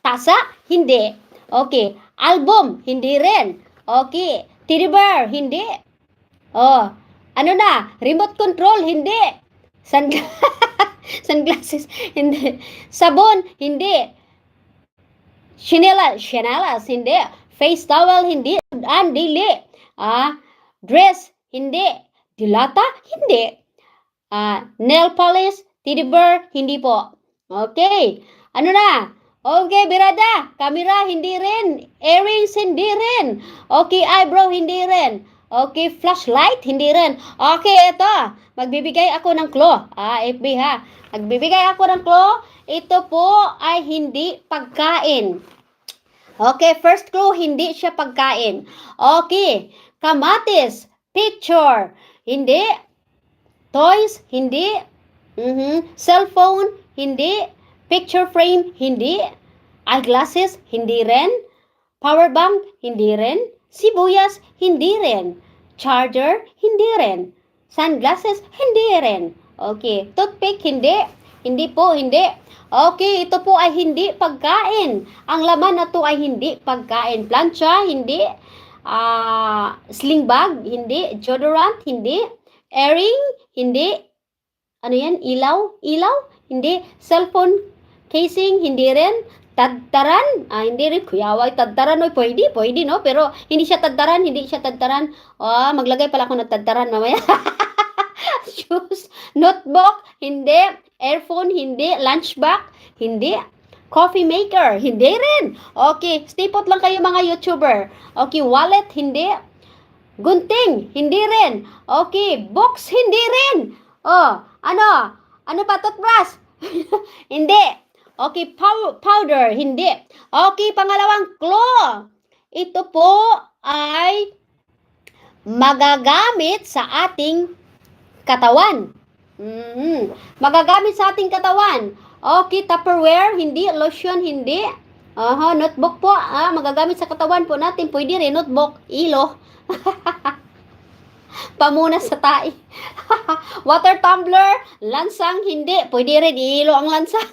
Tasa, hindi. Okay. Album, hindi rin. Okay. Teddy bear, hindi. Ano na? Remote control, hindi. Sunglasses, hindi. Sabon, hindi. Chinelas, hindi. Face towel, hindi. Dili. Dress, hindi. Dilata, hindi. Nail polish, teddy bear, hindi po. Okay. Ano na? Okay, birada. Camera, hindi rin. Earrings, hindi rin. Okay, eyebrow, hindi rin. Okay, flashlight, hindi rin. Okay, ito. Magbibigay ako ng clue. FB ha. Magbibigay ako ng clue. Ito po ay hindi pagkain. Okay, first clue, hindi siya pagkain. Okay, kamatis, picture, hindi. Toys, hindi. Cellphone, hindi. Picture frame, hindi. Eyeglasses, hindi rin. Power bank, hindi rin. Sibuyas, hindi rin. Charger, hindi rin. Sunglasses, hindi rin. Okay, toothpick, hindi. Hindi po, hindi. Okay, ito po ay hindi pagkain. Ang laman na to ay hindi pagkain. Plancha, hindi. Sling bag, hindi. Deodorant, hindi. Earring, hindi. Ano yan? Ilaw, hindi. Cellphone casing, hindi rin. Tadtaran, hindi rin. Kuyaway, tadtaran, pwede, no? Pero hindi siya tadtaran. Maglagay pala ako ng tadtaran mamaya. Shoes, notebook, hindi. Earphone, hindi. Lunchbox, hindi. Coffee maker, hindi rin. Okay, stay put lang kayo mga YouTuber. Okay, wallet, hindi. Gunting, hindi rin. Okay, box, hindi rin. Ano pa, toothbrush? Hindi. Okay, powder, hindi. Okay, pangalawang clue. Ito po ay magagamit sa ating katawan. Magagamit sa ating katawan. Okay, Tupperware, hindi. Lotion, hindi. Notebook po. Magagamit sa katawan po natin. Pwede rin, notebook. Ilo. Pamunas sa tae. Water tumbler, lansang, hindi. Pwede rin, ilo ang lansang.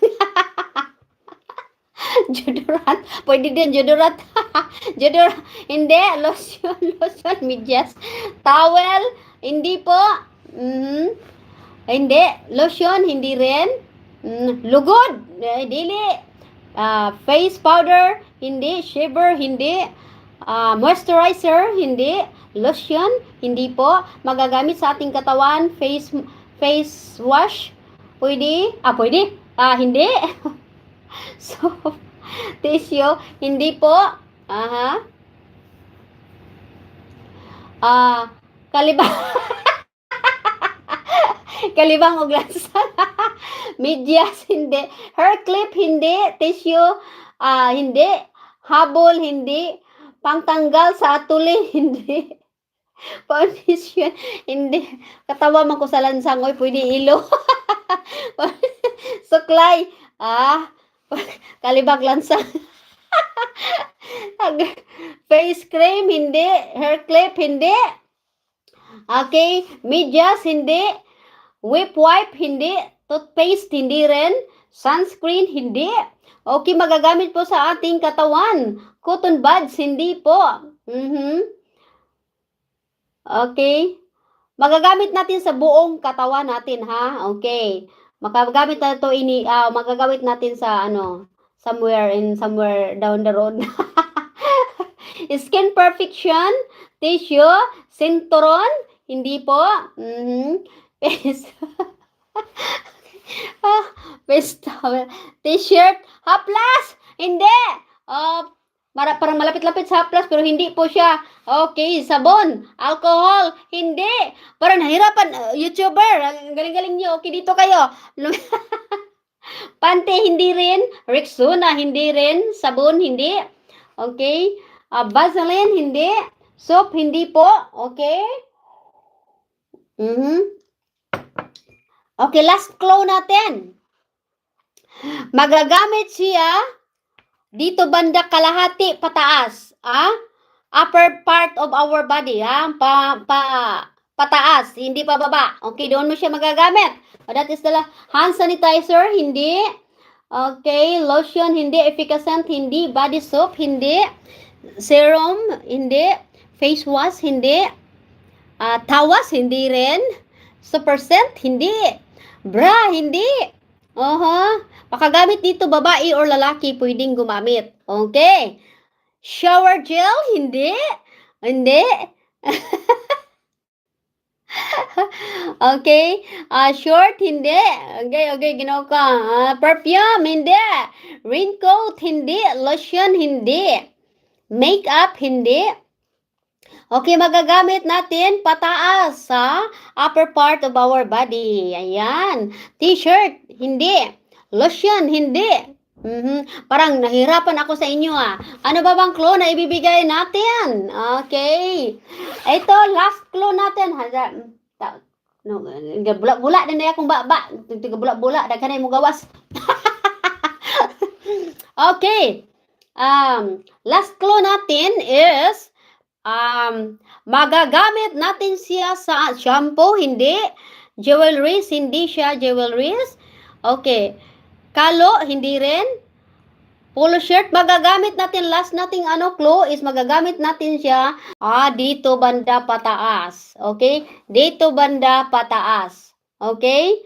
Deodorant, pwede din deodorant. Deodorant, hindi. Lotion, medyas. Towel, hindi po. Hindi. Lotion, hindi rin. Lugod, dili. Face powder, hindi. Shaver, hindi. Moisturizer, hindi. Lotion, hindi po. Magagamit sa ating katawan. Face wash, pwede. Pwede. Hindi. So, tissue, hindi po. Kaliba. Kalibang og lansa. Medyas, hindi. Hair clip, hindi. Tissue, hindi. Habol, hindi. Pangtanggal sa atuli, hindi. Foundation, hindi. Katawa man ko sa lansang, oy, pwede ilo. Suklay, kalibag lansang. Face cream, hindi. Hair clip, hindi. Okay, medyas, hindi. Whip wipe, hindi. Toothpaste, hindi rin. Sunscreen, hindi. Okay, magagamit po sa ating katawan. Cotton buds, hindi po. Okay. Magagamit natin sa buong katawan natin, ha? Okay. Magagamit na to magagamit natin sa somewhere down the road. Skin perfection, tissue, sinturon, hindi po. Face, face towel, t-shirt, haplas, hindi. Parang malapit-lapit sa haplas pero hindi po siya. Okay, sabon, alcohol, hindi. Parang nahirapan, YouTuber, ang galing-galing niyo. Okay, dito kayo. Pante, hindi rin. Rexona, hindi rin. Sabon, hindi. Okay. Vaseline, hindi. Soap, hindi po. Okay. Okay, last clue natin. Magagamit siya dito banda kalahati pataas, upper part of our body, pataas, hindi pa baba. Okay, doon mo siya magagamit. That is the hand sanitizer, hindi. Okay, lotion, hindi. Efficacent, hindi. Body soap, hindi. Serum, hindi. Face wash, hindi. Tawas, hindi rin. Super scent, hindi. Bra, hindi. Pakagamit dito babae or lalaki pwedeng gumamit. Okay. Shower gel, hindi. Hindi. Okay. Short, hindi. Okay, ginawa ka. Perfume, hindi. Raincoat, hindi. Lotion, hindi. Makeup, hindi. Okay, magagamit natin pataas sa upper part of our body. Ayan. T-shirt, hindi. Lotion, hindi. Parang nahirapan ako sa inyo, Ano ba bang clue na ibibigay natin? Okay. Ito, last clue natin. Bula-bula din na akong baba. Bula-bula, daghan mo gawas. Okay. Last clue natin is magagamit natin siya sa shampoo, hindi. Jewelries, hindi siya jewelries. Okay. Kalo, hindi rin. Polo shirt, magagamit natin. Last nating clue is magagamit natin siya dito banda pataas. Okay? Dito banda pataas. Okay?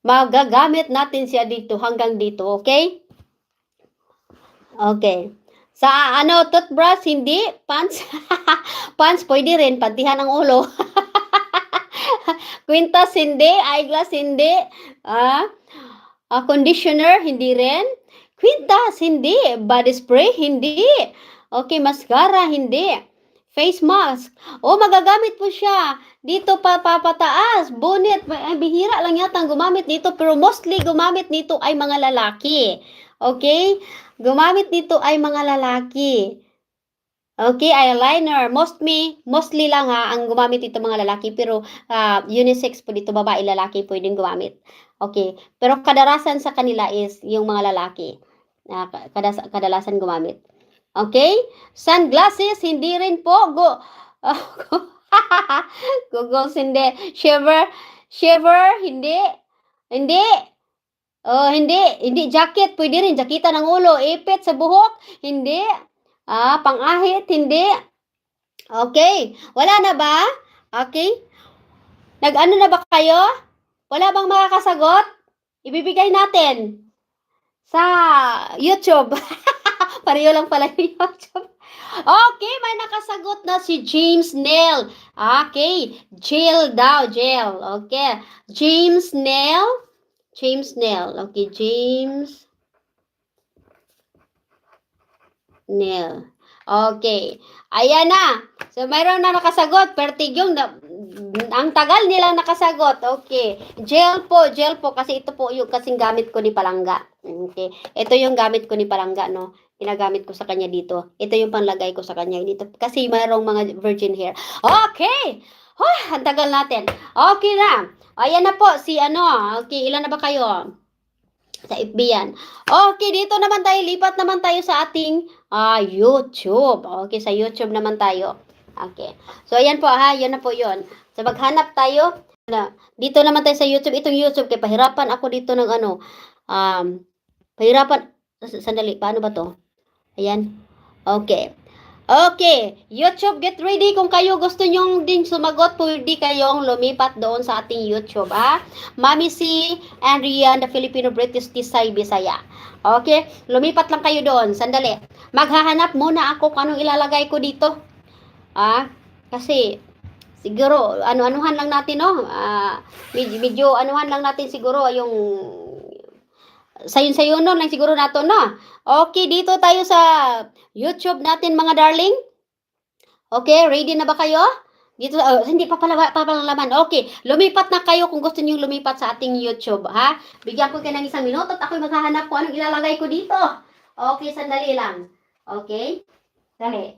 Magagamit natin siya dito hanggang dito. Okay? Okay. Sa toothbrush, hindi. Pants. Pants, pwede rin. Pantihan ang ulo. Quintas, hindi. Eyeglass, hindi. Conditioner, hindi rin. Quintas, hindi. Body spray, hindi. Okay, mascara, hindi. Face mask. Magagamit po siya. Dito papataas. Bonnet. Bihira lang yata ang gumamit dito. Pero mostly gumamit nito ay mga lalaki. Okay? Gumamit nito ay mga lalaki. Okay, eyeliner. Mostly lang ang gumamit dito mga lalaki. Pero unisex po dito, babae, lalaki pwedeng gumamit. Okay, pero kadalasan sa kanila is yung mga lalaki. Kadalasan gumamit. Okay, sunglasses, hindi rin po. Goggles, hindi. Shaver, hindi. Hindi. Hindi. Jacket, pwede rin. Jakita ng ulo. Ipit sa buhok, hindi. Pang-ahit, hindi. Okay. Wala na ba? Okay. Nag-ano na ba kayo? Wala bang makakasagot? Ibibigay natin sa YouTube. Pareho lang pala yung YouTube. Okay, may nakasagot na si James Neil. Okay, gel daw, gel. Okay, James Neil. Okay, James Neil. Okay. Ayan na. So, mayroon na nakasagot. Pertigyong, ang tagal nilang nakasagot. Okay. Gel po. Kasi ito po yung kasing gamit ko ni Palangga. Okay. Ito yung gamit ko ni Palangga, no? Ginagamit ko sa kanya dito. Ito yung panlagay ko sa kanya dito. Kasi mayroong mga virgin hair. Okay. Ang tagal natin. Okay na. Ayan na po. Si ano. Okay. Ilan na ba kayo? Sa FB yan. Okay, dito naman tayo, lipat naman tayo sa ating YouTube. Okay, sa YouTube naman tayo. Okay. So, ayan po ha, yun na po yun. So, maghanap tayo. Dito naman tayo sa YouTube. Itong YouTube, kaya pahirapan ako dito ng ano. Pahirapan. Sandali, paano ba to? Ayan. Okay. Okay, YouTube, get ready. Kung kayo gusto nyong din sumagot, pwede kayong lumipat doon sa ating YouTube, ha? Mami C and Rian, the Filipino-British Tisay Bisaya. Okay, lumipat lang kayo doon. Sandali. Maghahanap muna ako kung anong ilalagay ko dito. Kasi, siguro, ano-anuhan lang natin, no? Medyo anuhan lang natin siguro yung sayon-sayon lang siguro nato na. Okay, dito tayo sa YouTube natin mga darling. Okay, ready na ba kayo? Dito, hindi pa pala laman. Okay, lumipat na kayo kung gusto niyo lumipat sa ating YouTube, ha? Bigyan ko kayo ng isang minuto at ako'y maghahanap kung anong ilalagay ko dito. Okay, sandali lang. Okay? Dali.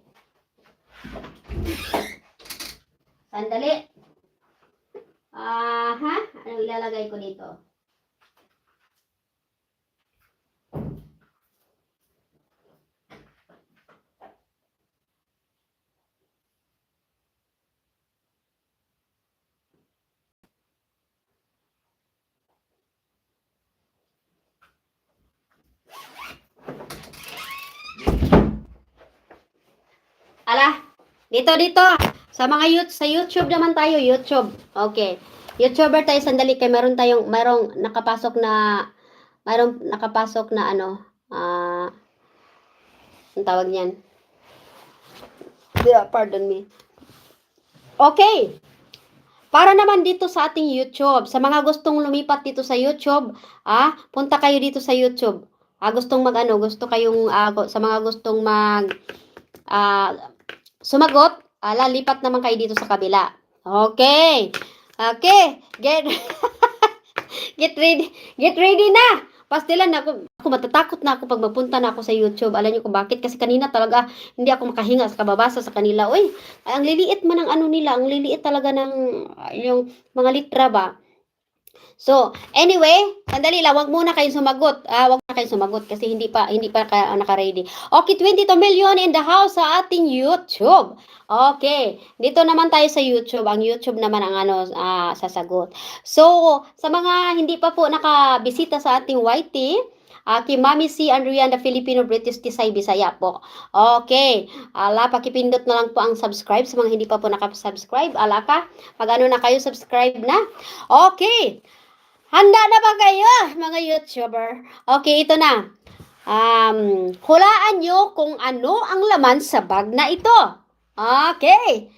Sandali. Anong ilalagay ko dito? Ala, dito. Sa mga sa YouTube naman tayo, YouTube. Okay. YouTuber tayo, sandali kay mayroong nakapasok na ano, ang tawag niyan. Yeah, pardon me. Okay. Para naman dito sa ating YouTube, sa mga gustong lumipat dito sa YouTube, punta kayo dito sa YouTube. Gusto kayong sa mga gustong sumagot, lalipat naman kayo dito sa kabila. Okay. Okay. Get ready na. Pastilan na ako matatakot na ako pag magpunta na ako sa YouTube. Alam niyo kung bakit? Kasi kanina talaga hindi ako makahinga sa kababasa sa kanila. Uy, ang liliit man ng ano nila, ang liliit talaga ng yung mga litra ba. So, anyway, sandali lang, wag muna kayong sumagot. Wag na kayong sumagot kasi hindi pa naka-ready. Okay, 22 million in the house sa ating YouTube. Okay, dito naman tayo sa YouTube. Ang YouTube naman ang sasagot. So, sa mga hindi pa po nakabisita sa ating YT, kay Mami C. Andrian, the Filipino-British Tisay Bisaya po. Okay, pakipindot na lang po ang subscribe sa mga hindi pa po nakasubscribe. Pag na kayo, subscribe na. Okay, handa na ba kayo, mga YouTuber? Okay, ito na. Hulaan nyo kung ano ang laman sa bag na ito. Okay.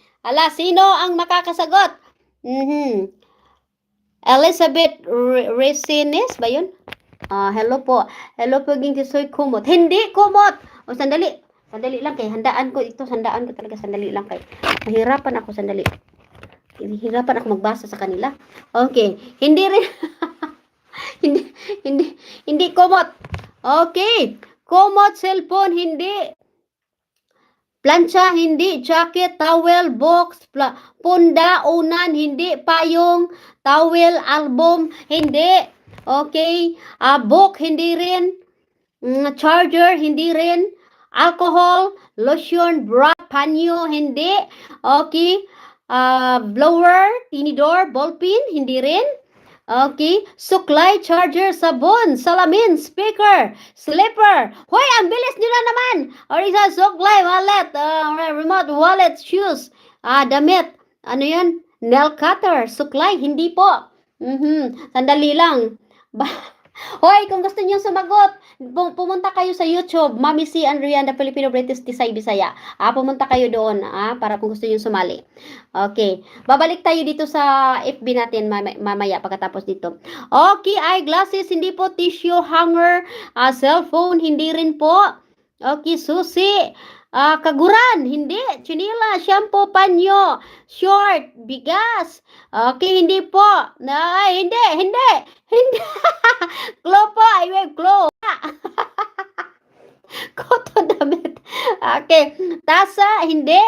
Sino ang makakasagot? Elizabeth Resines ba yun? Hello po. Hello po, Gintisoy Kumot. Hindi kumot. Sandali. Sandali lang kay handaan ko ito. Sandaan ko talaga. Sandali lang kay. Mahirapan ako. Sandali. Hirapan ako magbasa sa kanila. Okay. Hindi rin. hindi kumot. Okay. Kumot, cellphone, hindi. Plancha, hindi. Jacket, towel, box, punda, unan, hindi. Payong, towel, album, hindi. Okay. Book, hindi rin. Charger, hindi rin. Alcohol, lotion, brush, panyo, hindi. Okay. Blower, tinidor, ballpin, hindi rin. Okay. Suklay, charger, sabon, salamin, speaker, slipper. Hoy, ang bilis nila naman. Orisa, suklay, wallet, remote, wallet, shoes, damit. Ano yan? Nail cutter, suklay, hindi po. Sandali lang. Hoy, kung gusto niyo sumagot, pumunta kayo sa YouTube, Mami C. Andrian, the Filipino-British Tisay Bisaya. Pumunta kayo doon, para kung gusto niyo sumali. Okay. Babalik tayo dito sa FB natin mamaya pagkatapos dito. Okay, eyeglasses, hindi po. Tissue, hanger, cellphone, hindi rin po. Okay, susi. Kaguran, hindi. Chinila, shampoo, panyo, short, bigas. Okay, hindi po. Hindi, hindi. Hindi. Glow po, I will glow. Cotton damit. Okay. Tasa, hindi.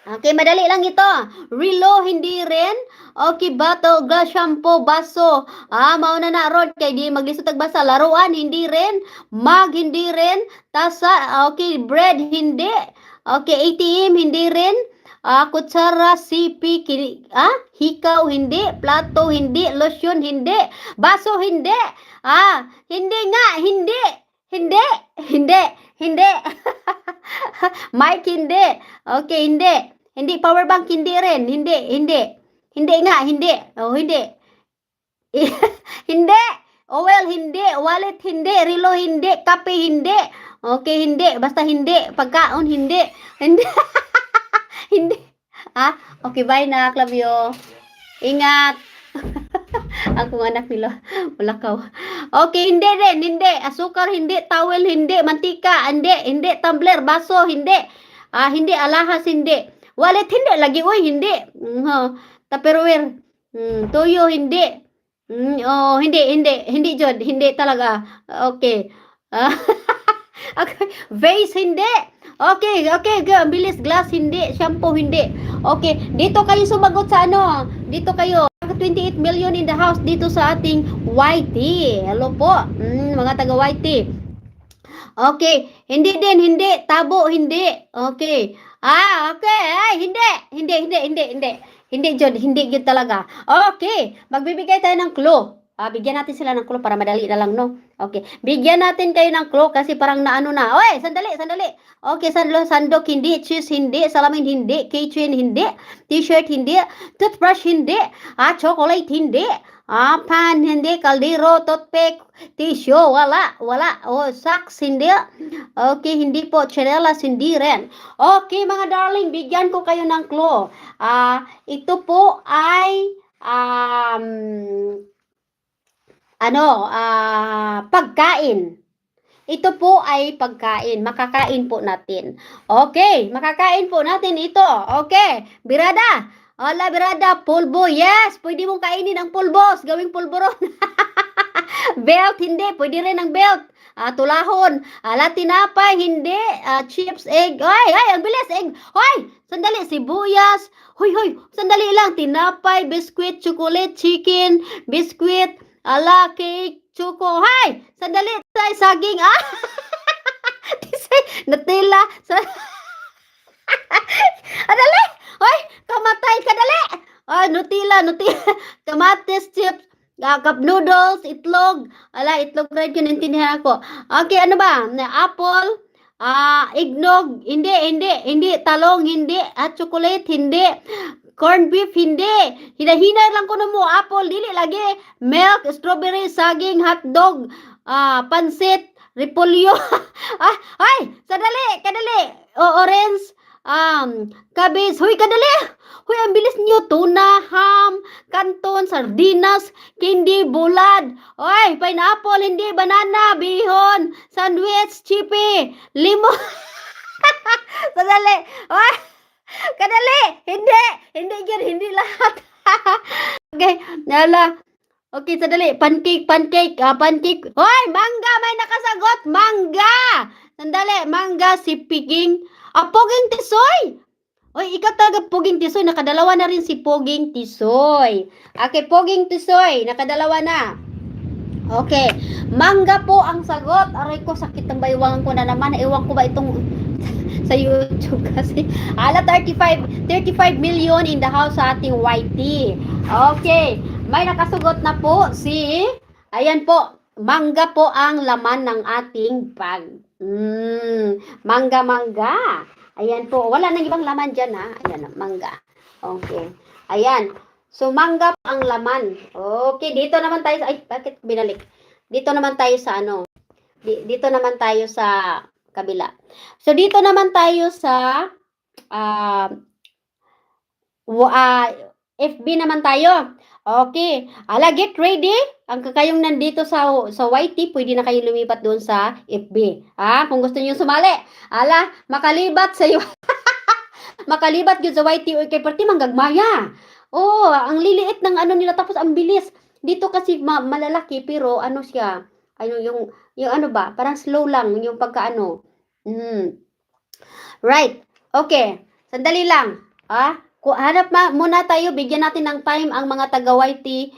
Okay, madali lang ito. Relo, hindi rin. Okay, bottle, glass, shampoo, baso. Mauna na ron. Kaya di maglisod basa. Laruan, hindi rin. Mug, hindi rin. Tasa, okay, bread, hindi. Okay, ATM, hindi rin. Kutsara, sipi, hikaw, hindi. Plato, hindi. Lotion, hindi. Baso, hindi. Hindi nga, hindi. Hindi. Hindi. Hindi. Mic, hindi. Okay, hindi. Hindi, power bank, hindi rin. Hindi, hindi. Hindi nga, hindi. Oh, hindi. Hindi. Well, hindi. Wallet, hindi. Relo, hindi. Kape, hindi. Okay, hindi. Basta hindi. Pagkaon, hindi. Hindi. Hindi. Okay, bye na, Clavio. Ingat. Akong anak nila. Malakaw. Okay, hindi rin. Hindi. Asukar, hindi. Towel, hindi. Mantika, hindi. Hindi. Tumbler, baso, hindi. Hindi. Alahas, hindi. Wallet, hindi. Lagi, uy, hindi. Tupperware. Tuyo, hindi. Hindi, hindi. Hindi, Jod. Hindi talaga. Okay. Okay. Vase, hindi. Okay, okay. Bilis. Glass, hindi. Shampoo, hindi. Okay. Dito kayo sumagot sa ano. Dito kayo. 28 million in the house dito sa ating YT. Hello po. Mga taga YT. Okay. Hindi din, hindi. Tabo, hindi. Okay. Okay. Hindi. Hindi, hindi, hindi, hindi. Hindi, Jod. Hindi yun talaga. Okay. Magbibigay tayo ng clue. Bigyan natin sila ng clue para madali na lang, no? Okay. Bigyan natin kayo ng clue kasi parang naano na. Oy, sandali, sandali. Okay, sandok, hindi. Cheese, hindi. Salamin, hindi. Keychain, hindi. T-shirt, hindi. Toothbrush, hindi. Chocolate, hindi. Pan, hindi. Kaldero, toothpick, tissue, wala. Wala. Socks, hindi. Okay, hindi po. Chinelas, hindi rin. Okay, mga darling, bigyan ko kayo ng clue. Ito po ay pagkain. Ito po ay pagkain. Makakain po natin. Okay, makakain po natin ito. Okay, birada. Hola, birada. Pulbo. Yes, pwede mong kainin ang pulbos. Gawing pulburon. Belt, hindi. Pwede rin ang belt. Tulahon. Latinapay, hindi. Chips, egg. Ay, ang bilis. Egg. Hoy, sandali. Sibuyas. Hoy, sandali lang. Tinapay, biscuit, chocolate, chicken, biscuit, cake, choco. Hay! Sandali, tay, saging. Nutella. Adali! Hoy, kamatay ka, dali! Nutella. Kamatis, chips, cup noodles, itlog. Itlog rin yun, intindihan ako. Okay, ano ba? Apple, eggnog, hindi. Talong, hindi. Chocolate, hindi. Corn beef, hindi. Hinahinay lang ko na mo. Apple, dili lagi. Milk, strawberry, saging, hotdog, pansit, repolyo. Ay, kadali. Orange, cabbage. Huy, kadali. Huy, ang bilis niyo. Tuna, ham, kanton, sardinas, candy, bulad. Oy, pineapple, hindi. Banana, bihon, sandwich, chippy, limon. Sadali. Oy, kadali. Hindi lahat. Okay, nala. Okay, sadali. Pancake. Hoy, mangga, may nakasagot. Mangga. Sandali, mangga, si Piging. Poging Tisoy. Oy, ikaw talaga Poging Tisoy. Nakadalawa na rin si Poging Tisoy. Okay, Poging Tisoy. Nakadalawa na. Okay. Mangga po ang sagot. Aray ko, sakit ang baywang ko na naman. Ewan ko ba itong sa YouTube kasi 35 million in the house sa ating YT. Okay, may nakasugot na po ayan po, mangga po ang laman ng ating bag. Mangga. Ayan po, wala nang ibang laman dyan ayan, mangga. Okay, ayan. So, mangga po ang laman. Okay, dito naman tayo bakit binalik? Dito naman tayo sa dito naman tayo sa kabila. So, dito naman tayo sa FB naman tayo. Okay. Ala, get ready. Ang kayong nandito sa YT, pwede na kayo lumipat doon sa FB. Kung gusto niyo sumali. Ala, makalibat sa iyo. Makalibat yun sa YT o kay party manggagmaya. Oh, ang liliit ng ano nila tapos ang bilis. Dito kasi malalaki pero ano siya? Ano yung ano ba? Parang slow lang yung pagkaano. Right. Okay. Sandali lang. Hanap muna tayo, bigyan natin ng time ang mga taga YT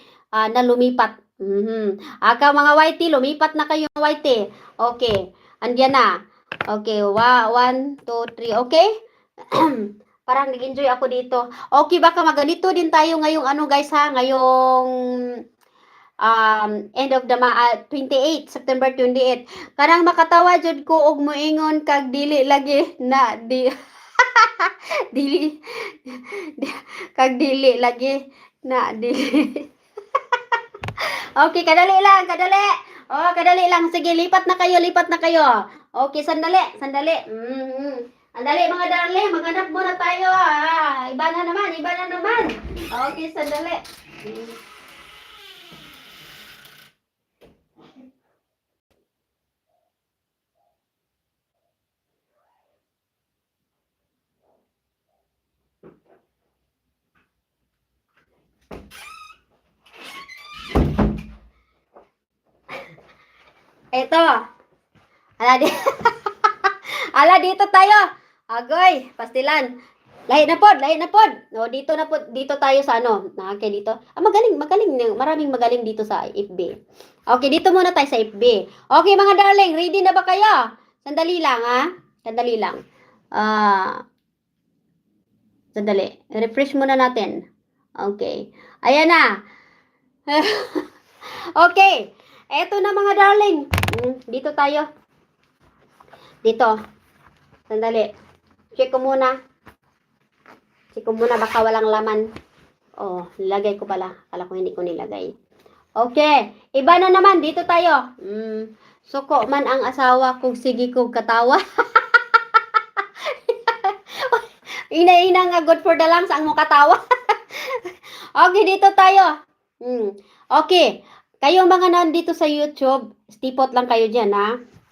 na lumipat. Mga YT, lumipat na kayo YT. Okay. Andiyan na. Okay. 1, 2, 3. Okay? Parang nag-enjoy ako dito. Okay, baka maganito din tayo ngayong ano guys ngayong end of the 28, September 28. Karang makatawa jud ko og moingon kag dili lagi na dili kag dili lagi na dili. Okay, kadali lang, kadali. Kadali lang. Sige, lipat na kayo. Okay, sandali. Andali mga darling, maghanap muna tayo. Iba na naman. Okay, sandali. Ito. Ala dito tayo. Agoy, pastilan. Lahi na pod. No, dito tayo sa ano. Okay, dito. Magaling. Maraming magaling dito sa FB. Okay, dito muna tayo sa FB. Okay, mga darling, ready na ba kayo? Sandali lang, Sandali lang. Sandali. Refresh muna natin. Okay. Ayan na. Okay. Eto na mga darling. Dito tayo. Dito. Sandali. Check ko muna baka walang laman. Nilagay ko pala. Kala ko hindi ko nilagay. Okay. Iba na naman. Dito tayo. Suko man ang asawa kung sige kong katawa. Ina nga good for the lungs ang mo katawa. Okay, dito tayo. Okay. Kayong mga nandito sa YouTube, stipot lang kayo dyan,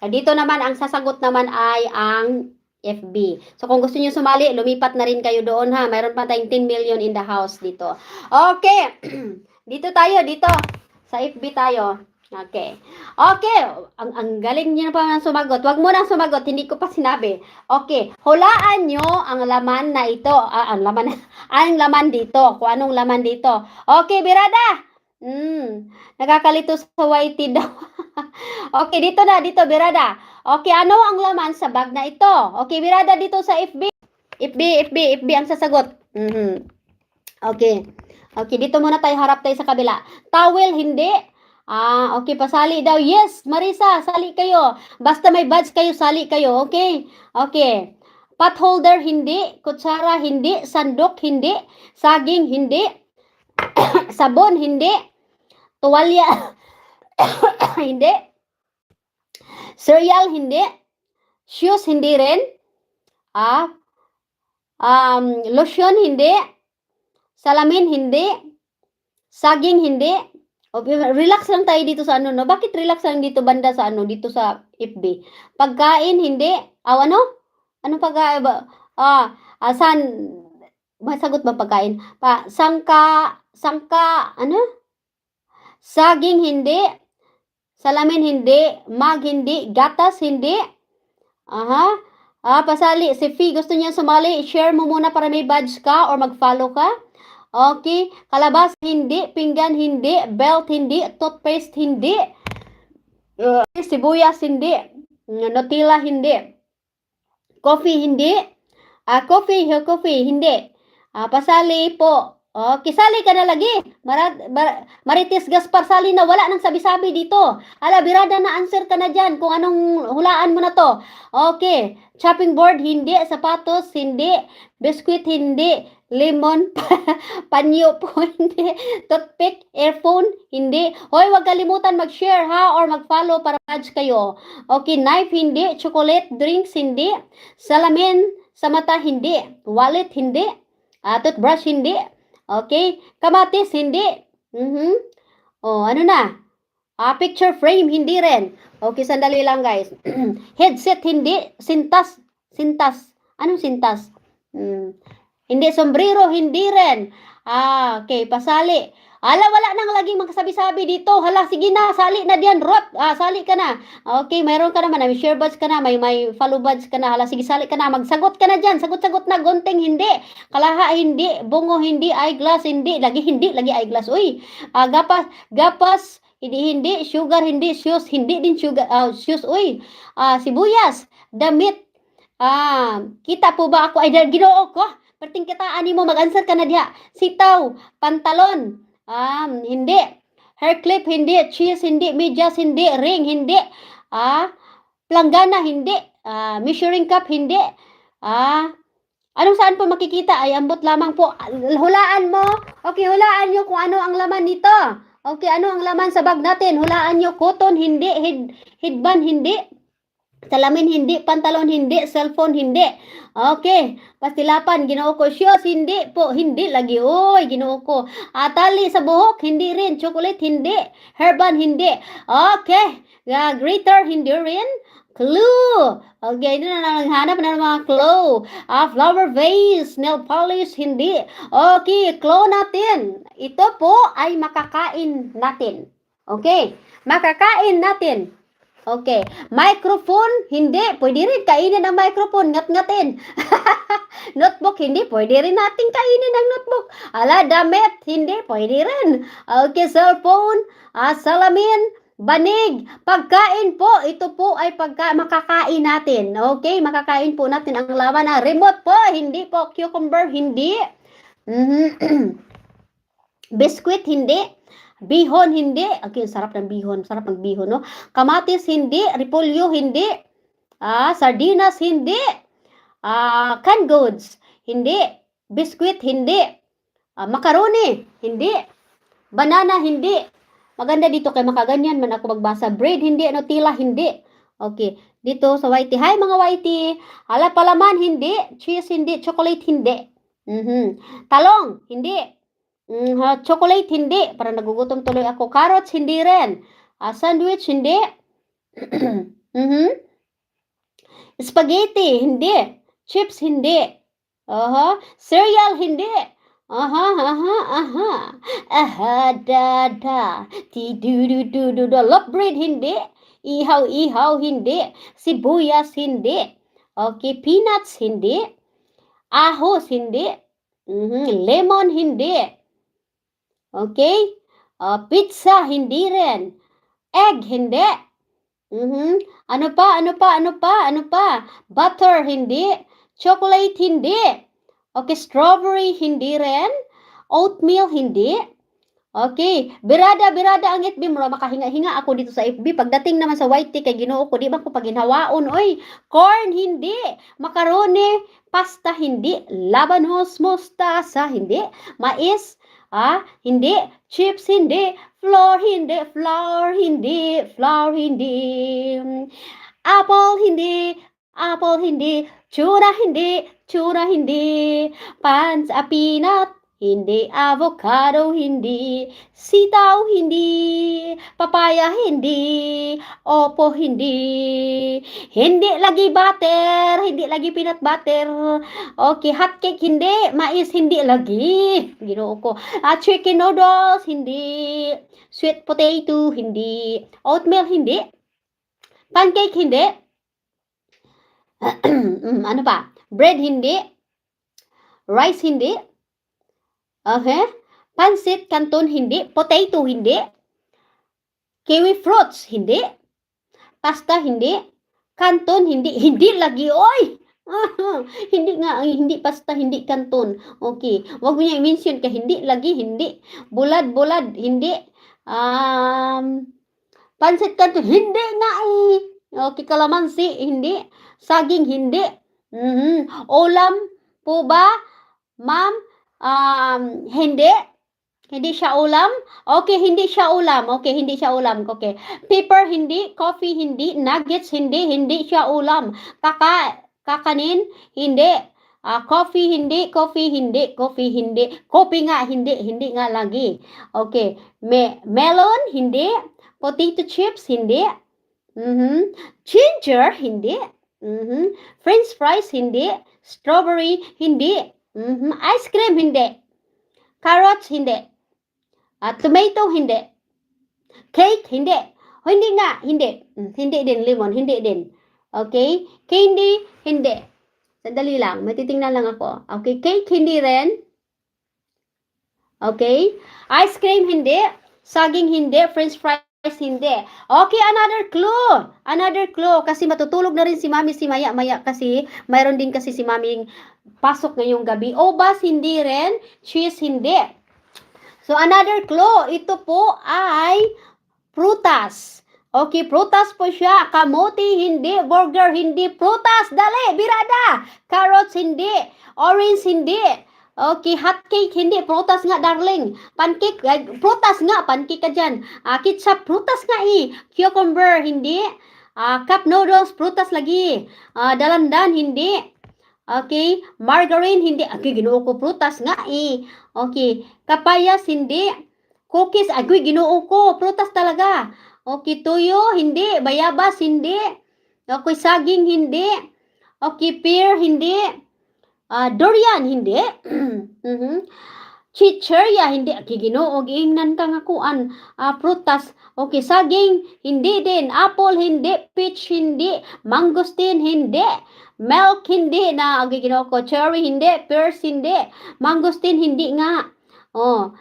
Dito naman, ang sasagot naman ay ang FB. So, kung gusto niyo sumali, lumipat na rin kayo doon, Mayroon pa tayong 10 million in the house dito. Okay. Dito tayo, dito. Sa FB tayo. Okay. Okay. Ang galing niyo pa nang sumagot. Huwag mo nang sumagot. Hindi ko pa sinabi. Okay. Hulaan nyo ang laman na ito. Ang laman dito. Kung anong laman dito. Okay, birada. Nakakalito sa YT daw. Okay, dito birada. Okay, ano ang laman sa bag na ito? Okay, birada dito sa FB. FB ang sasagot. Okay. Okay, dito muna tayo, harap tayo sa kabila. Towel, hindi. Okay, pasali daw. Yes, Marisa, sali kayo. Basta may badge kayo, sali kayo. Okay. Okay. Pot holder, hindi. Kutsara, hindi. Sandok, hindi. Saging, hindi. Sabon, hindi. Tuwalya, hindi. Cereal, hindi. Shoes, hindi rin. Lotion, hindi. Salamin, hindi. Saging, hindi. Okay, relax lang tayo dito sa ano, no? Bakit relax lang dito banda sa ano, dito sa FB? Pagkain, hindi. Ano? Anong pagkain ba? Masagot ba pagkain? Sangka, ano? Saging, hindi. Salamin, hindi. Mag, hindi. Gatas, hindi. Pasali. Si Fee, gusto niya sumali. Share mo muna para may badge ka or mag-follow ka. Okay. Kalabas, hindi. Pinggan, hindi. Belt, hindi. Toothpaste, hindi. Sibuyas, hindi. Nutella, hindi. Coffee, hindi. Coffee, hindi. Pasali po. Kisali ka na lagi. Marites Gaspar, sali na. Wala nang sabi-sabi dito. Ala, birada na answer ka na dyan. Kung anong hulaan mo na to. Okay. Chopping board, hindi. Sapatos, hindi. Biscuit, hindi. Lemon, panyo po, hindi. Toothpick, earphone, hindi. Hoy, wag kalimutan mag-share or mag-follow para badge kayo. Okay, knife, hindi. Chocolate, drinks, hindi. Salamin sa mata, hindi. Wallet, hindi. Toothbrush, hindi. Okay? Kamatis, hindi. Oh, ano na? Picture frame, hindi rin. Okay, sandali lang guys. Headset, hindi. Sintas. Sintas. Anong sintas? Hindi. Sombrero, hindi rin. Okay, pasali. Wala nang laging magsabi-sabi dito. Hala, sige na, sali na diyan, Rot. Sali ka na. Okay, mayroon ka naman. May share buds ka na. May follow buds ka na. Hala, sige, sali ka na. Magsagot ka na diyan. Sagot-sagot na. Gunting, hindi. Kalaha, hindi. Bungo, hindi. Eyeglass, hindi. Lagi, hindi. Lagi eyeglass. Uy, gapas, hindi. Sugar, hindi. Shoes, hindi din sugar. Shoes, uy. Sibuyas, damit. Kita po ba ako? Ay, ginoo ko. Perting kitaan mo, mag-answer ka na diha. Sitaw, pantalon. Hindi. Hair clip, hindi. Cheese, hindi. Medyas, hindi. Ring, hindi. Planggana, hindi. Measuring cup, hindi. Anong saan po makikita? Ay, ambot lamang po. Hulaan mo. Okay, hulaan nyo kung ano ang laman nito. Okay, ano ang laman sa bag natin? Hulaan nyo. Cotton, hindi. Headband, hindi. Salamin, hindi. Pantalon, hindi. Cellphone, hindi. Okay. Pastilapan, ginoo ko. Shoes, hindi po. Hindi lagi. Uy, ginoo ko. Tali sa buhok, hindi rin. Chocolate, hindi. Hairband, hindi. Okay. Glitter, hindi rin. Clue. Okay, ito na naghanap na ng mga clue. Flower vase, nail polish, hindi. Okay, clue natin. Ito po ay makakain natin. Okay, makakain natin. Okay, microphone, hindi. Pwede rin kainin ang microphone, ngat-ngatin. Notebook, hindi. Pwede rin natin kainin ang notebook. Damit, hindi. Pwede rin. Okay, cellphone, salamin, banig, pagkain po. Ito po ay makakain natin. Okay, makakain po natin ang laman. Remote po, hindi po. Cucumber, hindi. Biscuit, hindi. Bihon, hindi. Okay, sarap ng bihon. Sarap ng bihon, no? Kamatis, hindi. Repolyo, hindi. Sardinas, hindi. Canned goods, hindi. Biscuit, hindi. Macaroni, hindi. Banana, hindi. Maganda dito kay makaganyan man ako magbasa. Bread, hindi. Tila, hindi. Okay. Dito sa whitey. Hi, mga whitey. Palaman, hindi. Cheese, hindi. Chocolate, hindi. Talong, hindi. Chocolate, hindi. Para nagugutom tuloy ako. Carrots, hindi rin. Sandwich, hindi. Spaghetti, hindi. Chips, hindi. Cereal, hindi. Love bread, hindi. Ihaw, hindi. Sibuyas, hindi. Okay, peanuts, hindi. Ahos, hindi. Lemon, hindi. Okay? Pizza, hindi rin. Egg, hindi. Ano pa? Butter, hindi. Chocolate, hindi. Okay, strawberry, hindi rin. Oatmeal, hindi. Okay, birada ang FB mo. Makahinga-hinga ako dito sa FB. Pagdating naman sa white tea, kay ginoo ko, di ba ko paginhawaon? Oy, corn, hindi. Macaroni, pasta, hindi. Labanos, mustasa, hindi. Mais, hindi. Chips, hindi. Flour, hindi. Apple, hindi. Tuna, hindi. Peanut, hindi. Avocado, hindi. Sitaw, hindi. Papaya, hindi. Opo, hindi. Hindi lagi butter. Hindi lagi peanut butter. Okay, hot cake, hindi. Mais, hindi lagi. Ginoo ko. Chicken noodles, hindi. Sweet potato, hindi. Oatmeal, hindi. Pancake, hindi. Ano pa? Bread, hindi. Rice, hindi. Okay. Pansit canton, hindi. Potato, hindi. Kiwi fruits, hindi. Pasta, hindi. Canton, hindi. Hindi lagi, oy! Hindi pasta, hindi canton. Okay. Wag mo niya i-mention ka, hindi lagi, hindi. Bulad, hindi. Pansit canton, hindi nga eh. Okay, kalamansi, hindi. Saging, hindi. Ulam po ba, ma'am? Hindi. Hindi siya ulam. Okay, hindi siya ulam. Okay, hindi siya ulam. Okay. Pepper, hindi. Coffee, hindi. Nuggets, hindi. Hindi siya ulam. Kakanin, hindi. Coffee, hindi. Coffee, hindi. Coffee, hindi. Coffee nga, hindi. Hindi nga lagi. Okay. Melon, hindi. Potato chips, hindi. Ginger, hindi. French fries, hindi. Strawberry, hindi. Ice cream, hindi. Carrots, hindi. Tomato, hindi. Cake, hindi. Hindi nga, hindi. Hindi din, lemon, hindi din. Okay? Candy, hindi. Sandali lang, may titingnan lang ako. Okay, cake, hindi rin. Okay? Ice cream, hindi. Saging, hindi. French fries, hindi. Okay, another clue. Another clue. Kasi matutulog na rin si Mami si Maya-Maya kasi mayroon din kasi si Maming pasok ngayong gabi. Obas, hindi rin. Cheese, hindi. So, another clue. Ito po ay prutas. Okay, prutas po siya. Kamote, hindi. Burger, hindi. Prutas, dali, birada. Carrots, hindi. Orange, hindi. Okay, hot cake, hindi. Prutas nga, darling. Pancake, prutas nga. Pancake ka dyan. Ketchup, prutas nga eh. Cucumber, hindi. Cup noodles, prutas lagi. Dalandan, hindi. Okay, margarine, hindi. Okay, ginoo ko prutas nga eh. Okay, kapayas, hindi. Cookies, agoy, ginoo ko. Prutas talaga. Okay, tuyo, hindi. Bayabas, hindi. Okay, saging, hindi. Okay, pear, hindi. Durian, hindi. Chicherya, hindi. Okay, ginoo, giingnan ka nga kuan. Prutas. Okay, saging, hindi din. Apple, hindi. Peach, hindi. Mangosteen, hindi. Milk, hindi na. Okay, ginoo ko. Cherry, hindi. Pears, hindi. Mangosteen, hindi nga. Oh.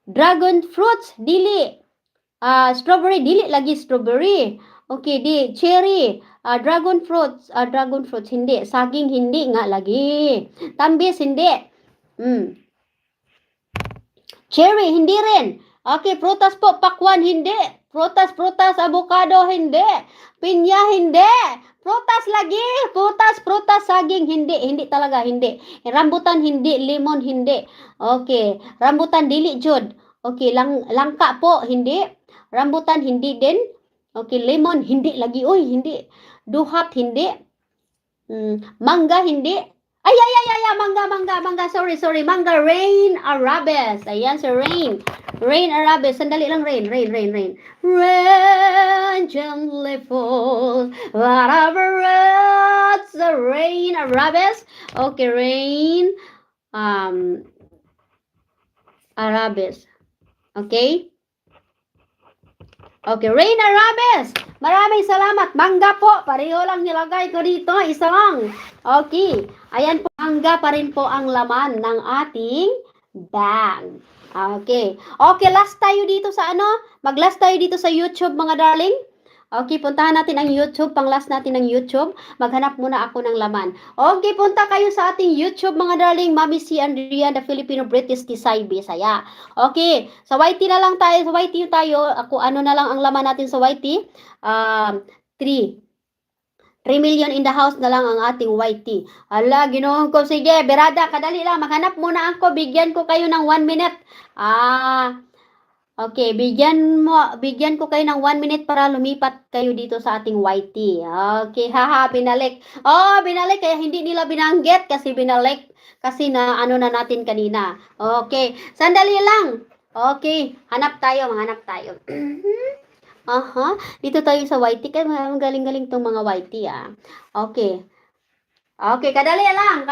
Dragon fruits, dili. Strawberry, dili lagi strawberry. Okay, di. Cherry, dragon fruits, hindi. Saging, hindi nga lagi. Tambis, hindi. Cherry, hindi rin. Okay, prutas po, pakwan, hindi. Prutas, avocado, hindi. Pinya, hindi. Prutas lagi. Prutas, saging, hindi. Hindi talaga, hindi. Rambutan, hindi. Lemon, hindi. Okay, rambutan, dili, jud. Okay, langka po, hindi. Rambutan, hindi din. Okay, lemon, hindi lagi. Uy, hindi. Duhat, hindi. Mangga, hindi. Ay, mangga. Sorry. Mangga, rain, arabes. Ayan, so rain. Rain, arabes. Sandali lang, rain. Rain gently falls. Whatever it's the rain, arabes. Okay, rain, arabes. Okay? Okay, rain, arabes. Maraming salamat. Mangga po. Pareho lang nilagay ko dito. Isa lang. Okay. Ayan po. Mangga pa rin po ang laman ng ating bag. Okay. Okay, last tayo dito sa ano? Mag-last tayo dito sa YouTube, mga darling. Okay, puntahan natin ang YouTube. Pang-last natin ang YouTube. Maghanap muna ako ng laman. Okay, punta kayo sa ating YouTube, mga darling. Mami C. Andrea, the Filipino British Tisay Bisaya. Okay, sa YT na lang tayo. Sa YT tayo. Ako, ano na lang ang laman natin sa YT? 3 million in the house na lang ang ating YT. Ala, ginoon ko. Sige, berada, kadali lang. Maghanap muna ako. Bigyan ko kayo ng 1 minute. Okay, bigyan ko kayo ng 1 minute para lumipat kayo dito sa ating YT. Okay, haha, binalik. Oh, binalik. Kaya hindi nila binanggit kasi binalik. Kasi na ano na natin kanina. Okay, sandali lang. Okay, hanap tayo. Dito tayo sa YT. Kaya galing-galing tong mga YT, Okay. Okay, kadali lang.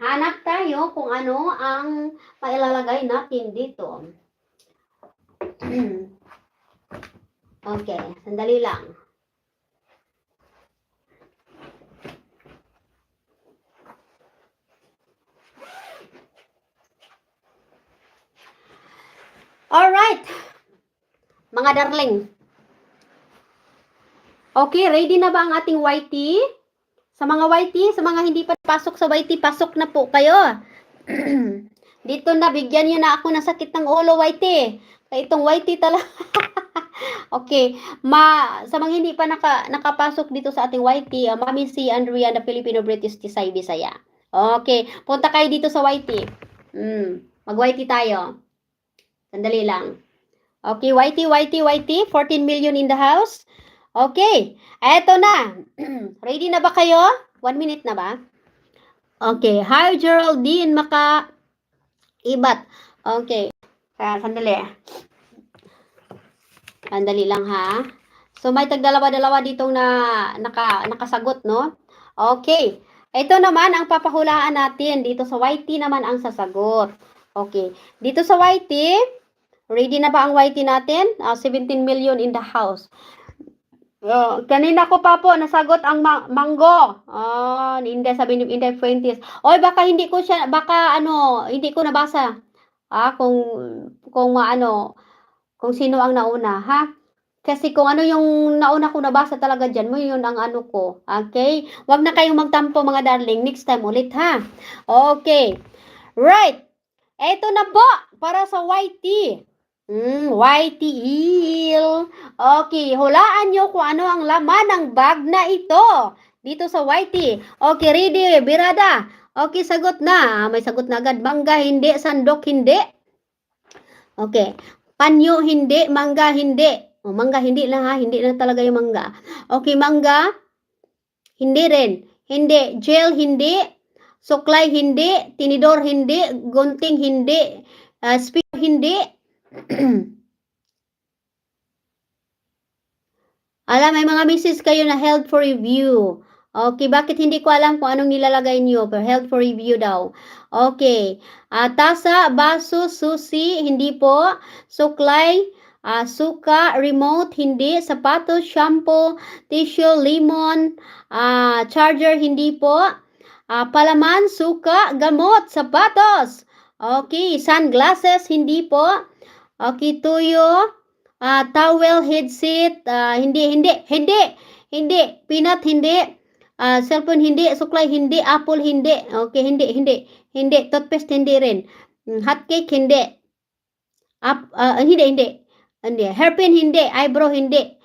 Hanap tayo kung ano ang mailalagay natin dito. Okay, sandali lang. Alright, mga darling. Okay, ready na ba ang ating YT? Sa mga YT, sa mga hindi pa pasok sa YT, pasok na po kayo. Dito na, bigyan nyo na ako ng sakit ng ulo, YT. Kaya itong YT talaga. Okay, sa mga hindi pa nakapasok dito sa ating YT, Mami C. Andrea, the Filipino British Tisay Bisaya. Okay, punta kayo dito sa YT. Mag-YT tayo. Sandali lang. Okay, YT, 14 million in the house. Okay, eto na. Ready na ba kayo? 1 minute na ba? Okay. Hi, Geraldine Ibat. Okay. Sandali. Sandali lang ha. So may tagdalawa-dalawa ditong nakasagot, no? Okay. Ito naman ang papahulaan natin. Dito sa YT naman ang sasagot. Okay. Dito sa YT, ready na ba ang YT natin? 17 million in the house. Kanina ko pa po nasagot ang mango. Hindi sabi ni Inday Fuentes. Oy, baka hindi ko siya, baka hindi ko nabasa. Kung kung sino ang nauna, ha? Kasi kung ano yung nauna ko nabasa talaga dyan, mo yun ang ano ko. Okay? Huwag na kayong magtampo mga darling. Next time ulit, ha? Okay. Right. Eto na po para sa YT. YT Hill. Okay, hulaan nyo kung ano ang laman ng bag na ito. Dito sa YT. Okay, ready, Birada. Okay, sagot na. May sagot na agad. Mangga, hindi. Sandok, hindi. Okay. Panyo, hindi. Mangga, hindi. Mangga, hindi lang ha. Hindi lang talaga yung mangga. Okay, mangga. Hindi rin. Hindi. Gel, hindi. Suklay, hindi. Tinidor, hindi. Gunting, hindi. Speaker, hindi. Alam, may mga message kayo na held for review. Okay, bakit hindi ko alam kung anong nilalagay niyo? Pero held for review daw. Okay. Tasa, baso, susi, hindi po. Suklay, suka, remote, hindi. Sapatos, shampoo, tissue, lemon, charger, hindi po. Palaman, suka, gamot, sapatos. Okay, sunglasses, hindi po. Okay, tuyo, towel, headset, hindi, peanut, hindi, cellphone, hindi, suklay, hindi, apple, hindi, okay, hindi, toothpaste, hindi rin, hotcake, hindi, hindi, hairpin, hindi, eyebrow, hindi,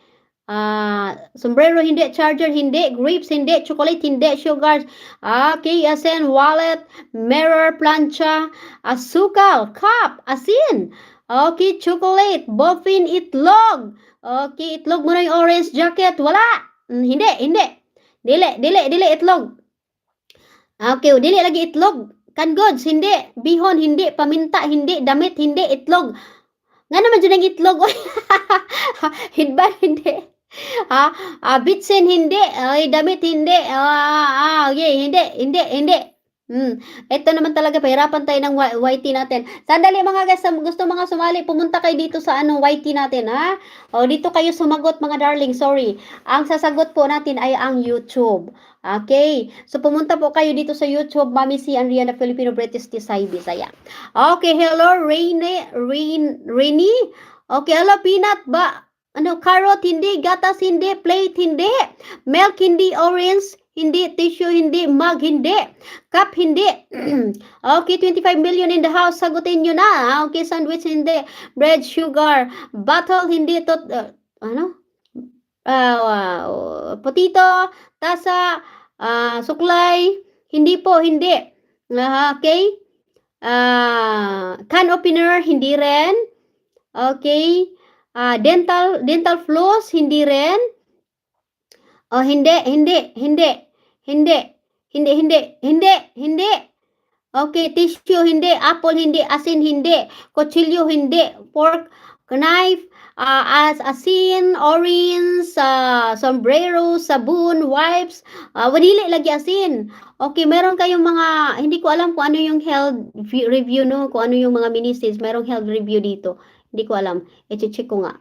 sombrero, hindi, charger, hindi, grapes, hindi, chocolate, hindi, sugar, okay, asin, wallet, mirror, plancha, asukal, cup, asin, okay, chocolate, boffin, itlog, okay, itlog mo na yung orange jacket, wala, hindi, dili, itlog, okay, dili lagi itlog, canned goods, hindi, bihon, hindi, paminta, hindi, damit, hindi, itlog, nga naman dyan ang itlog, hidban, hindi, bitsin, hindi. Damit, hindi. Okay, hindi. Ito naman talaga, pahirapan tayo ng YT natin. Sandali mga guys, gusto mga sumali, pumunta kayo dito sa YT natin, ha? Dito kayo sumagot mga darling, sorry. Ang sasagot po natin ay ang YouTube. Okay, so pumunta po kayo dito sa YouTube, Mami C. Rihanna Filipino British Tisay Bisaya. Okay, hello, Rainy. Okay, hello, Peanut ba? Carrot, hindi, gatas, hindi, plate, hindi, milk, hindi, orange, hindi, tissue, hindi, mug, hindi, cup, hindi. Okay, 25 million in the house, sagutin nyo na. Okay, sandwich, hindi, bread, sugar, bottle, hindi, potato, tasa, suklay, hindi po, hindi. Okay, can opener, hindi rin. Okay, dental floss, hindi rin. Hindi. Okay, tissue, hindi. Apple, hindi. Asin, hindi. Kutsilyo, hindi. Fork, knife, asin, orange, sombrero, sabon, wipes, wanili lagi asin. Okay, meron kayong mga, hindi ko alam kung ano yung health review, no? Kung ano yung mga mini-stage. Merong health review dito. Hindi ko alam. I-check ko nga.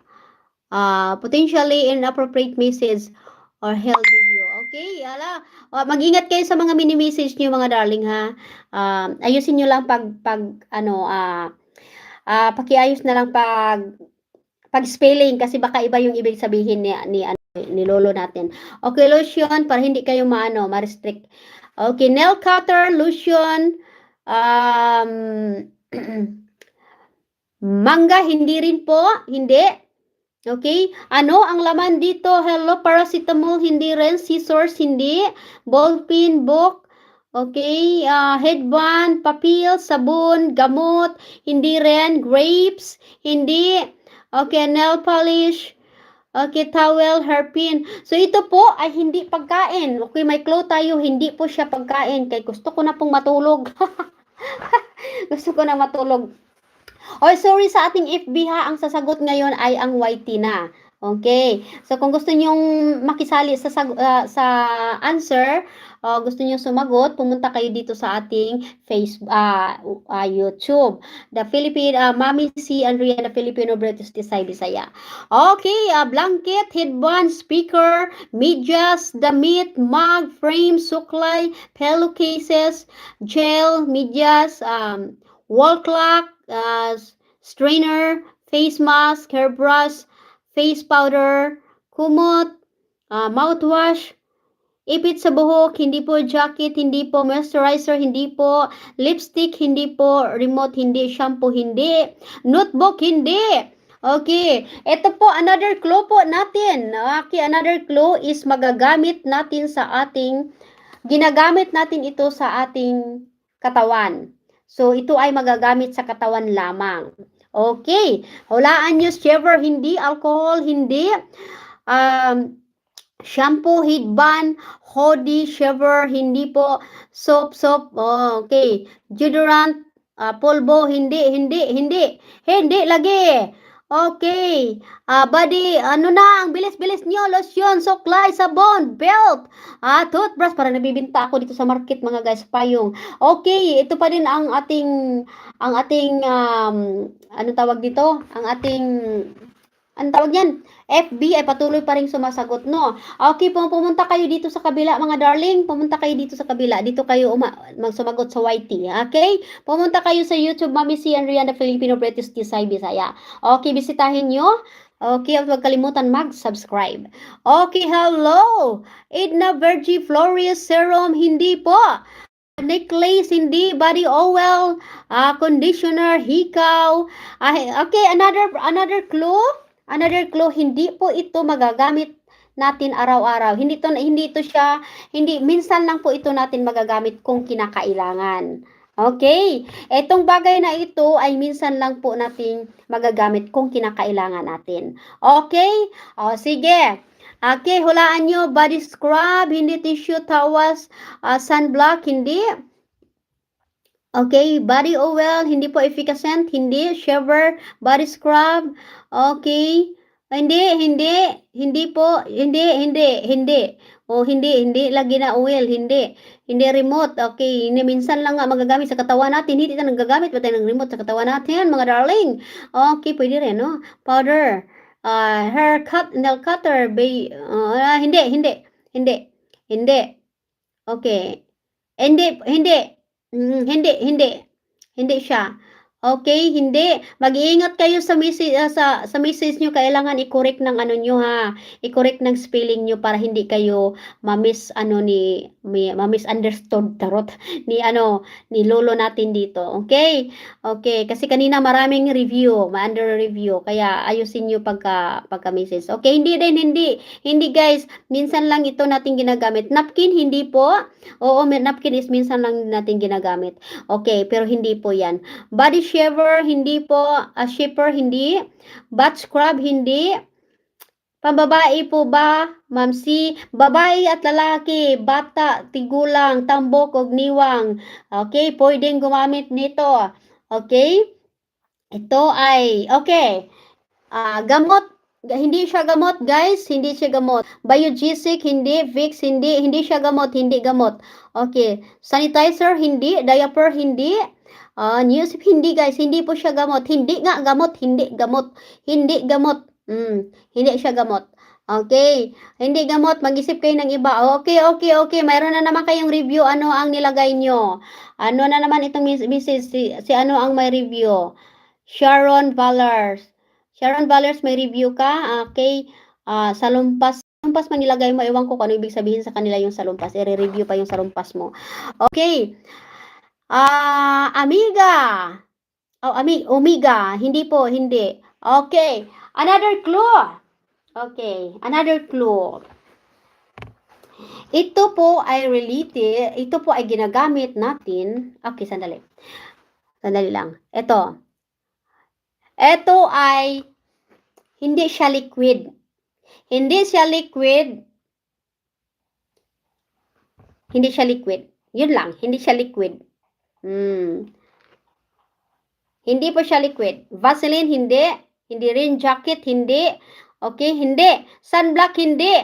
Potentially inappropriate message or health review. Okay, mag-ingat kayo sa mga mini-message niyo mga darling, ha. Ayusin niyo lang pakiayos na lang pag spelling kasi baka iba yung ibig sabihin ni lolo natin. Okay, lotion para hindi kayo ma-restrict. Okay, nail cutter, lotion, mangga, hindi rin po, hindi. Okay, ano ang laman dito? Hello, paracetamol, hindi rin. Scissors, hindi. Ballpen, book. Okay, headband, papel, sabon, gamot, hindi rin. Grapes, hindi. Okay, nail polish. Okay, towel, hairpin. So, ito po ay hindi pagkain. Okay, may clue tayo, hindi po siya pagkain. Kaya gusto ko na pong matulog. Gusto ko na matulog. Oh, sorry sa ating FB ha, ang sasagot ngayon ay ang YT na. Okay. So kung gusto niyo makisali sa answer, gusto niyo sumagot, pumunta kayo dito sa ating YouTube. The Philippine Mami C. Andrea, the Filipino British Tisay Bisaya. Okay, blanket, headband, speaker, medyas, damit, mug, frame, suklay, pillowcases, gel, medyas, wall clock, strainer, face mask, hairbrush, face powder, kumot, mouthwash, ipit sa buhok, hindi po jacket, hindi po moisturizer, hindi po lipstick, hindi po remote, hindi shampoo, hindi notebook, hindi. Okay, ito po another clue po natin. Okay, another clue is magagamit natin sa ating ginagamit natin ito sa ating katawan. So, ito ay magagamit sa katawan lamang. Okay. Hulaan nyo, shaver, hindi. Alcohol, hindi. Shampoo, headband, hoodie, shaver, hindi po. Soap. Okay. Deodorant, polvo, hindi lagi. Okay. Body, ano na, ang bilis-bilis nyo, lotion, suklay, sabon, belt, toothbrush, para nabibinta ako dito sa market mga guys, payong. Okay, ito pa din ang ating, ano tawag dito? Ang tawag yan, FB ay patuloy pa rin sumasagot, no? Okay, pumunta kayo dito sa kabila, mga darling. Pumunta kayo dito sa kabila. Dito kayo magsumagot sa YT, okay? Pumunta kayo sa YouTube, Mami C. Andrea, the Filipino British Tisay Bisaya. Okay, bisitahin nyo. Okay, huwag kalimutan mag-subscribe. Okay, hello! Edna Virgie Flores Serum, hindi po. Necklace, hindi. Body oil, conditioner, hikaw. Okay, another clue. Another clue, hindi po ito magagamit natin araw-araw. Hindi minsan lang po ito natin magagamit kung kinakailangan. Okay? Etong bagay na ito ay minsan lang po natin magagamit kung kinakailangan natin. Okay? O, sige. Okay, hulaan nyo, body scrub, hindi tissue, tawas, sunblock, hindi. Okay, body oil, hindi po efficacent, hindi. Shaver, body scrub, okay. Hindi po, hindi. O, hindi lagi na oil, hindi. Hindi remote, okay. Hindi, minsan lang nga magagamit sa katawan natin, hindi tayo nagagamit ba tayo ng remote sa katawan natin, mga darling. Okay, pwede rin, no? Powder, hair cut, nail cutter, hindi. Okay. Hindi. Hindi siya. Okay, hindi. Mag-iingat kayo sa message sa message niyo, kailangan i-correct ng ano niyo ha. I-correct ng spelling niyo para hindi kayo ma-misunderstood tarot ni lolo natin dito. Okay? Okay, kasi kanina maraming review, ma-under review, kaya ayusin niyo pagka-message. Okay, hindi. Hindi guys, minsan lang ito natin ginagamit. Napkin hindi po. Oo, napkin is minsan lang natin ginagamit. Okay, pero hindi po 'yan. Body shaver, hindi po. Shaper, hindi. Butt scrub, hindi. Pambabae po ba, Ma'am C? Babae at lalaki, bata, tigulang, tambok, o niwang. Okay, pwedeng gumamit nito. Okay? Ito ay, okay. Gamot, hindi siya gamot, guys. Hindi siya gamot. Biogesic, hindi. Vicks, hindi siya gamot. Hindi gamot. Okay. Sanitizer, hindi. Diaper, hindi. Newsip, hindi guys. Hindi po siya gamot. Hindi nga gamot. Hindi gamot. Hindi gamot. Hindi siya gamot. Okay. Hindi gamot. Mag-isip kayo ng iba. Okay. Mayroon na naman kayong review. Ano ang nilagay nyo? Ano na naman itong message? Si ano ang may review? Sharon Valers. Sharon Valers, may review ka? Okay. Salumpas. Salumpas man nilagay mo. Ewan ko kung ano ibig sabihin sa kanila yung salumpas. I-review pa yung salumpas mo. Okay. Amiga. Oh, Omega. Hindi po, hindi. Okay. Another clue. Okay. Another clue. Ito po ay related. Ito po ay ginagamit natin. Okay, sandali. Sandali lang. Ito ay hindi siya liquid. Hindi siya liquid. Hindi siya liquid. Yun lang, hindi siya liquid. Hindi po siya liquid. Vaseline, hindi. Hindi rin jacket, hindi. Okay, hindi. Sunblock, hindi.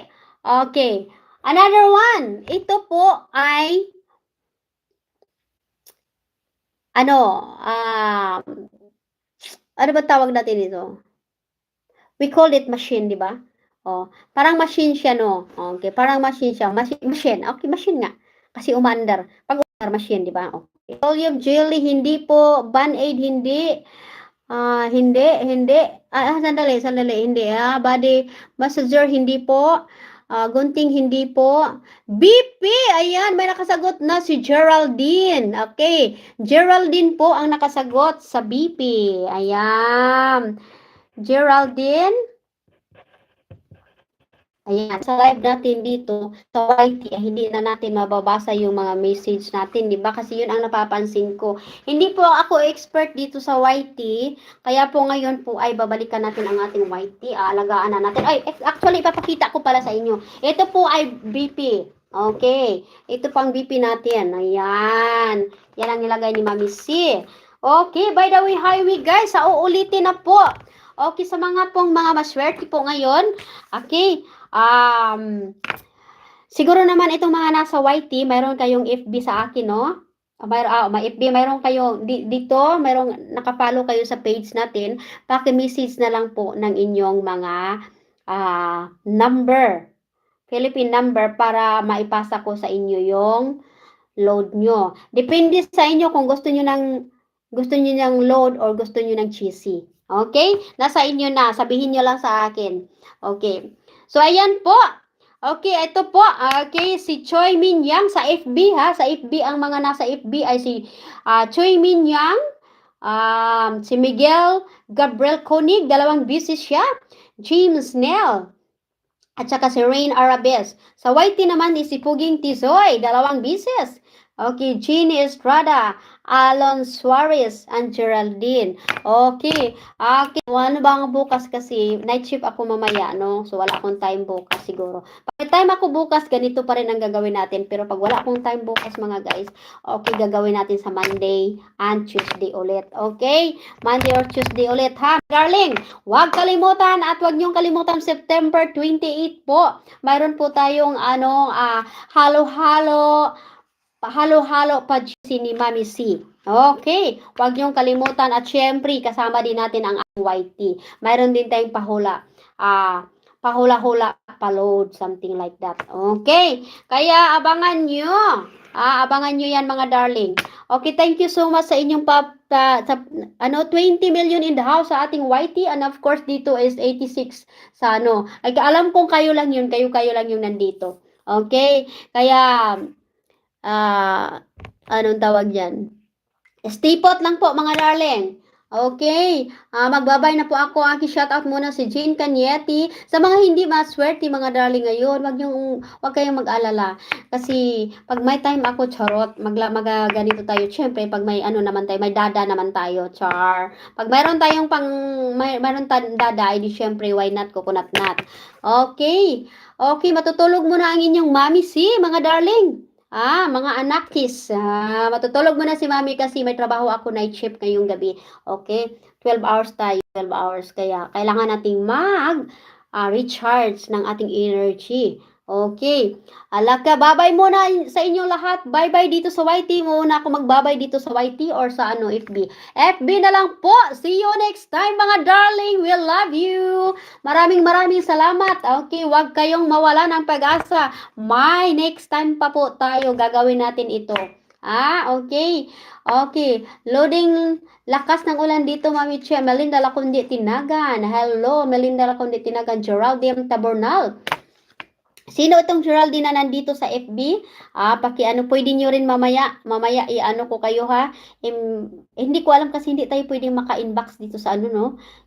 Okay. Another one. Ito po ay ano, ano ba tawag natin ito? We call it machine, di ba? Oh, parang machine siya, no? Okay, parang machine siya. Machine. Okay, machine nga. Kasi umaandar. Pag umaandar, machine, di ba? Okay. Petroleum jelly, hindi po. Band-aid, hindi. Hindi. Sandali, hindi. Body massager, hindi po. Gunting, hindi po. BP, ayan, may nakasagot na si Geraldine. Okay, Geraldine po ang nakasagot sa BP. Ayan. Geraldine. Ayan, sa live natin dito, sa YT, hindi na natin mababasa yung mga message natin, di ba? Kasi yun ang napapansin ko. Hindi po ako expert dito sa YT, kaya po ngayon po ay babalikan natin ang ating YT, aalagaan na natin. Ay, actually, ipapakita ko pala sa inyo. Ito po ay BP. Okay, ito pang BP natin. Ayan, yan ang nilagay ni Mami C. Okay, by the way, highway guys, uulitin na po. Okay, sa mga pong mga maswerte po ngayon, okay, siguro naman itong mga nasa YT, mayroon kayong FB sa akin, no? May FB, mayroon kayo dito, mayroong nakapollow kayo sa page natin, paki-message na lang po ng inyong mga number, Philippine number para maipasa ko sa inyo yung load nyo. Depende sa inyo kung gusto nyo ng load or gusto nyo ng cheesy. Okay? Nasa inyo na. Sabihin nyo lang sa akin. Okay. So, ayan po. Okay, ito po. Okay, si Choi Min Yang sa FB ha. Sa FB, ang mga nasa FB ay si Choi Min Yang, si Miguel Gabriel Konig, 2 beses siya. James Snell, at saka si Rain Arabes. Sa YT naman ni si Puging Tisoy, 2 beses. Okay, Jeannie Estrada, Alon Suarez, and Geraldine. Okay, ano bang bukas kasi, night shift ako mamaya, no? So, wala akong time bukas siguro. Pag time ako bukas, ganito pa rin ang gagawin natin. Pero pag wala akong time bukas, mga guys, okay, gagawin natin sa Monday and Tuesday ulit. Okay? Monday or Tuesday ulit, ha? Darling, huwag kalimutan at huwag niyong kalimutan September 28 po. Mayroon po tayong, halo-halo pa ni Mami C. Okay, huwag niyong kalimutan at syempre kasama din natin ang YT. Mayroon din tayong pahula-hula, pa-load, something like that. Okay, kaya abangan nyo. Abangan nyo yan mga darling. Okay, thank you so much sa inyong 20 million in the house sa ating YT, and of course dito is 86 sa Ay, alam kong kayo lang yun, kayo lang yung nandito. Okay, kaya anong tawag yan? Stay put lang po mga darling. Okay, magbabay na po ako. Aking shoutout muna si Jane Canietti. Sa mga hindi maswerte mga darling ngayon, wag kayong mag-alala. Kasi pag may time ako, charot, ganito tayo. Siyempre, pag may naman tayo, may dada naman tayo, char. Pag mayroon tayong mayroon tayong dada, edi siyempre, why not coconut nut? Okay, matutulog muna ang inyong mami mga darling. Mga anakis, matutulog muna si mami kasi may trabaho ako night shift ngayong gabi. Okay? 12 hours tayo, 12 hours. Kaya kailangan nating recharge ng ating energy. Okay. Alaka, bye-bye muna sa inyong lahat. Bye-bye dito sa YT. Muna ako magbabay dito sa YT or sa FB. FB na lang po. See you next time mga darling. We love you. Maraming salamat. Okay, huwag kayong mawala ng pag-asa. Next time pa po tayo gagawin natin ito. Okay. Okay. Loading. Lakas ng ulan dito, Mami Che. Melinda Lacundi Tinagan. Hello, Melinda Lacundi Tinagan. Geraldine Tabornal. Sino itong Geraldine na nandito sa FB? Pwede nyo rin mamaya ko kayo ha. Hindi ko alam kasi hindi tayo pwedeng maka-inbox dito sa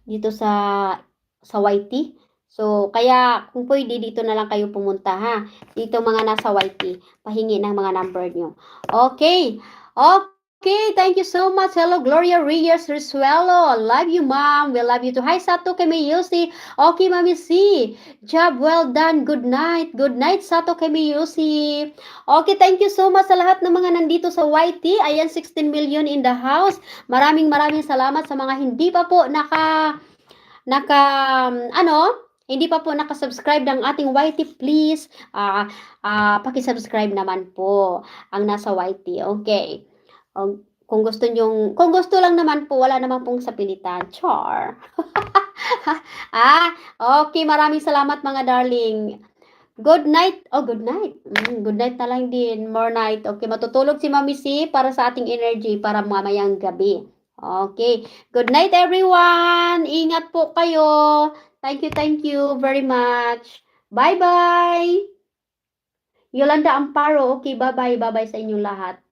dito sa YT. So, kaya kung pwede dito na lang kayo pumunta ha. Dito mga nasa YT, pahingi ng mga number nyo. Okay. Okay. Okay, thank you so much. Hello, Gloria Reyes Risuelo. Love you, mom. We love you too. Hi, Sato Kemiyusi. Okay, Mami C. Job well done. Good night. Good night, Sato Kemiyusi. Okay, thank you so much sa lahat ng mga nandito sa YT. Ayan, 16 million in the house. Maraming salamat sa mga hindi pa po hindi pa po nakasubscribe ng ating YT, please, paki-subscribe naman po ang nasa YT. Okay. Kung gusto lang naman po, wala naman pong sapilitan. Char. Okay, maraming salamat mga darling. Good night. Oh, good night. Good night na lang din. More night. Okay, matutulog si Mami C para sa ating energy para mamayang gabi. Okay. Good night, everyone. Ingat po kayo. Thank you very much. Bye-bye. Yolanda Amparo. Okay, bye-bye. Bye-bye sa inyong lahat.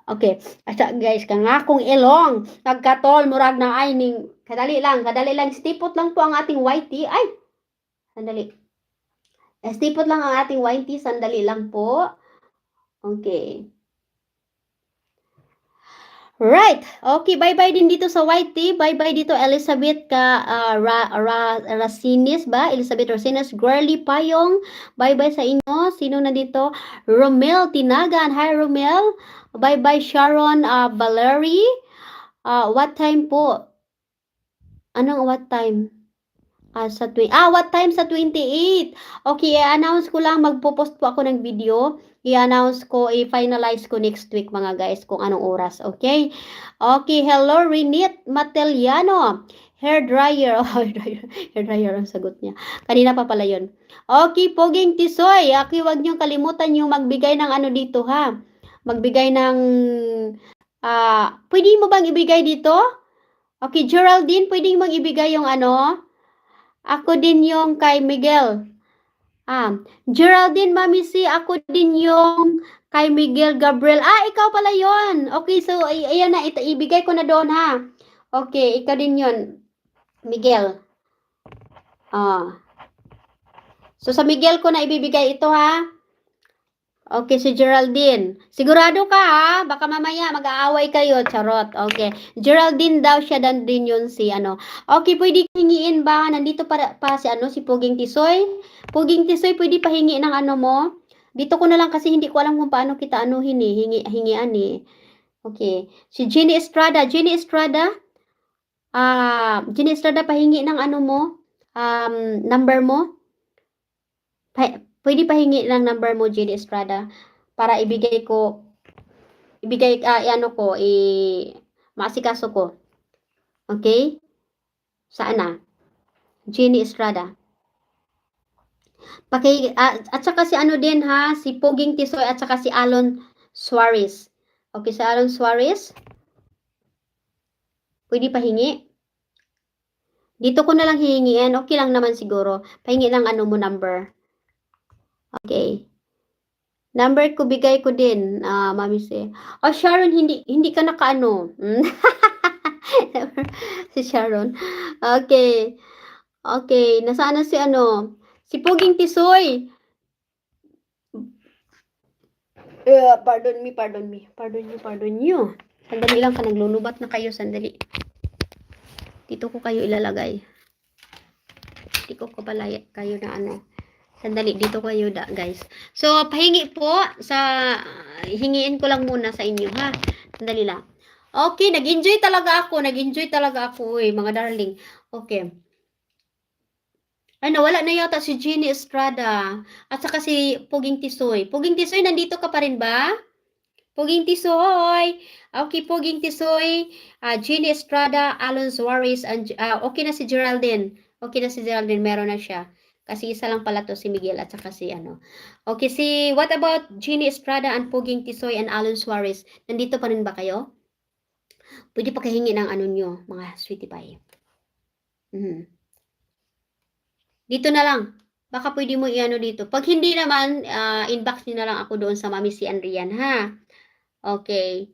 Okay, asa guys, kang akong ilong, nagkatol, murag na ay ning, kadali lang, stipot lang po ang ating YT, ay, sandali, stipot lang ang ating YT, sandali lang po, okay. Right. Okay, bye-bye din dito sa YT. Bye-bye dito Elizabeth Rasinis ba? Elizabeth Rasinis, Girly Payong. Bye-bye sa inyo. Sino na dito? Romel Tinagan. Hi Romel. Bye-bye Sharon Valerie. What time po? Anong what time? What time sa 28? Okay, i-announce ko lang, magpo-post po ako ng video. I-announce ko, i-finalize ko next week mga guys kung anong oras, okay? Okay, hello Renit Mateliano. Hair dryer. Oh, hair dryer ang sagot niya. Kanina pa pala yun. Okay, Poging Tisoy. Okay, wag niyo kalimutan yung magbigay ng ano dito ha. Magbigay ng pwede mo bang ibigay dito? Okay, Geraldine, pwede mo ibigay yung ano? Ako din yung kay Miguel. Geraldine, Mami C, ako din yung kay Miguel Gabriel. Ikaw pala yon. Okay, so ayan na, ibigay ko na doon ha. Okay, ikaw din yon, Miguel. So sa Miguel ko na ibibigay ito ha. Okay, si Geraldine. Sigurado ka ha? Baka mamaya mag-aaway kayo. Charot. Okay. Geraldine daw siya din yun si ano. Okay, pwede hingiin ba? Nandito pa si ano, si Puging Tisoy. Puging Tisoy, pwede pa hingi ng ano mo? Dito ko na lang kasi hindi ko alam kung paano kita anuhin eh. Hingian eh. Okay. Si Jenny Estrada. Jenny Estrada, pahingi ng ano mo? Number mo? Pwede pahingi ng number mo, Jenny Estrada, para maasikaso ko. Okay? Saan na? Jenny Estrada. At saka si ano din ha, si Poging Tisoy at saka si Alon Suarez. Okay, si Alon Suarez. Pwede pahingi? Dito ko na lang hihingiin. Okay lang naman siguro. Pahingi ng ano mo number. Okay. Number ko, bigay ko din, Mami C. Sharon, hindi ka nakaano. Si Sharon. Okay. Okay, nasaan na si ano? Si Puging Tisoy. Pardon me. Pardon you. Sandali lang ka, naglulubat na kayo, sandali. Dito ko kayo ilalagay. Dito ko pala kayo na ano. Sandali, dito kayo guys. So, pahingi po hingiin ko lang muna sa inyo ha. Sandali lang. Okay, nag-enjoy talaga ako, mga darling. Okay. Ay, nawala na yata si Jenny Estrada. At saka si Puging Tisoy. Puging Tisoy, nandito ka pa rin ba? Puging Tisoy. Okay, Puging Tisoy. Jenny Estrada, Alon Suarez, okay na si Geraldine. Meron na siya. Kasi isa lang pala to, si Miguel at saka si ano. Okay, what about Jenny Estrada and Puging Tisoy and Alon Suarez? Nandito pa rin ba kayo? Pwede pa kahingi ng ano nyo, mga sweetie pie. Dito na lang. Baka pwede mo i-ano dito. Pag hindi naman, inbox nyo na lang ako doon sa Mami si Andrian, ha? Okay.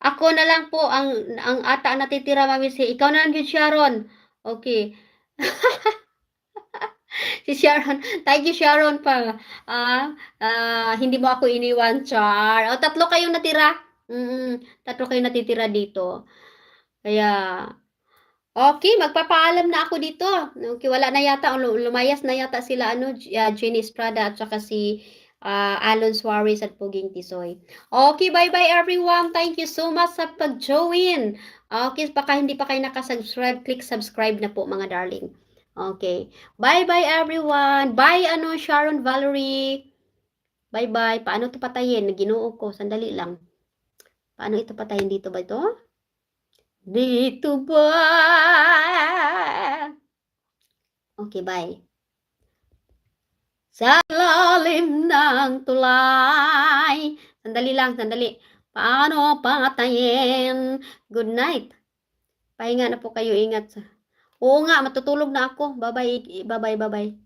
Ako na lang po ang ata natitira, Mami si. Ikaw na lang yun, Sharon. Okay. Si Sharon. Thank you, Sharon, pa. Hindi mo ako iniwan, Char. O, tatlo kayong natira. Tatlo kayong natitira dito. Kaya, okay, magpapaalam na ako dito. Okay, wala na yata, lumayas na yata sila, Jenny Estrada at saka si Alon Suarez at Puging Tisoy. Okay, bye-bye everyone. Thank you so much sa pag-join. Okay, baka hindi pa kayo nakasubscribe, click subscribe na po mga darling. Okay. Bye-bye everyone. Bye, Sharon Valerie. Bye-bye. Paano ito patayin? Ginoo ko. Sandali lang. Paano ito patayin? Dito ba ito? Dito ba? Okay, bye. Sa lalim ng tulay. Sandali lang, sandali. Paano patayin? Good night. Pahinga na po kayo. Ingat. Oo nga, matutulog na ako. Bye-bye, bye-bye, bye-bye.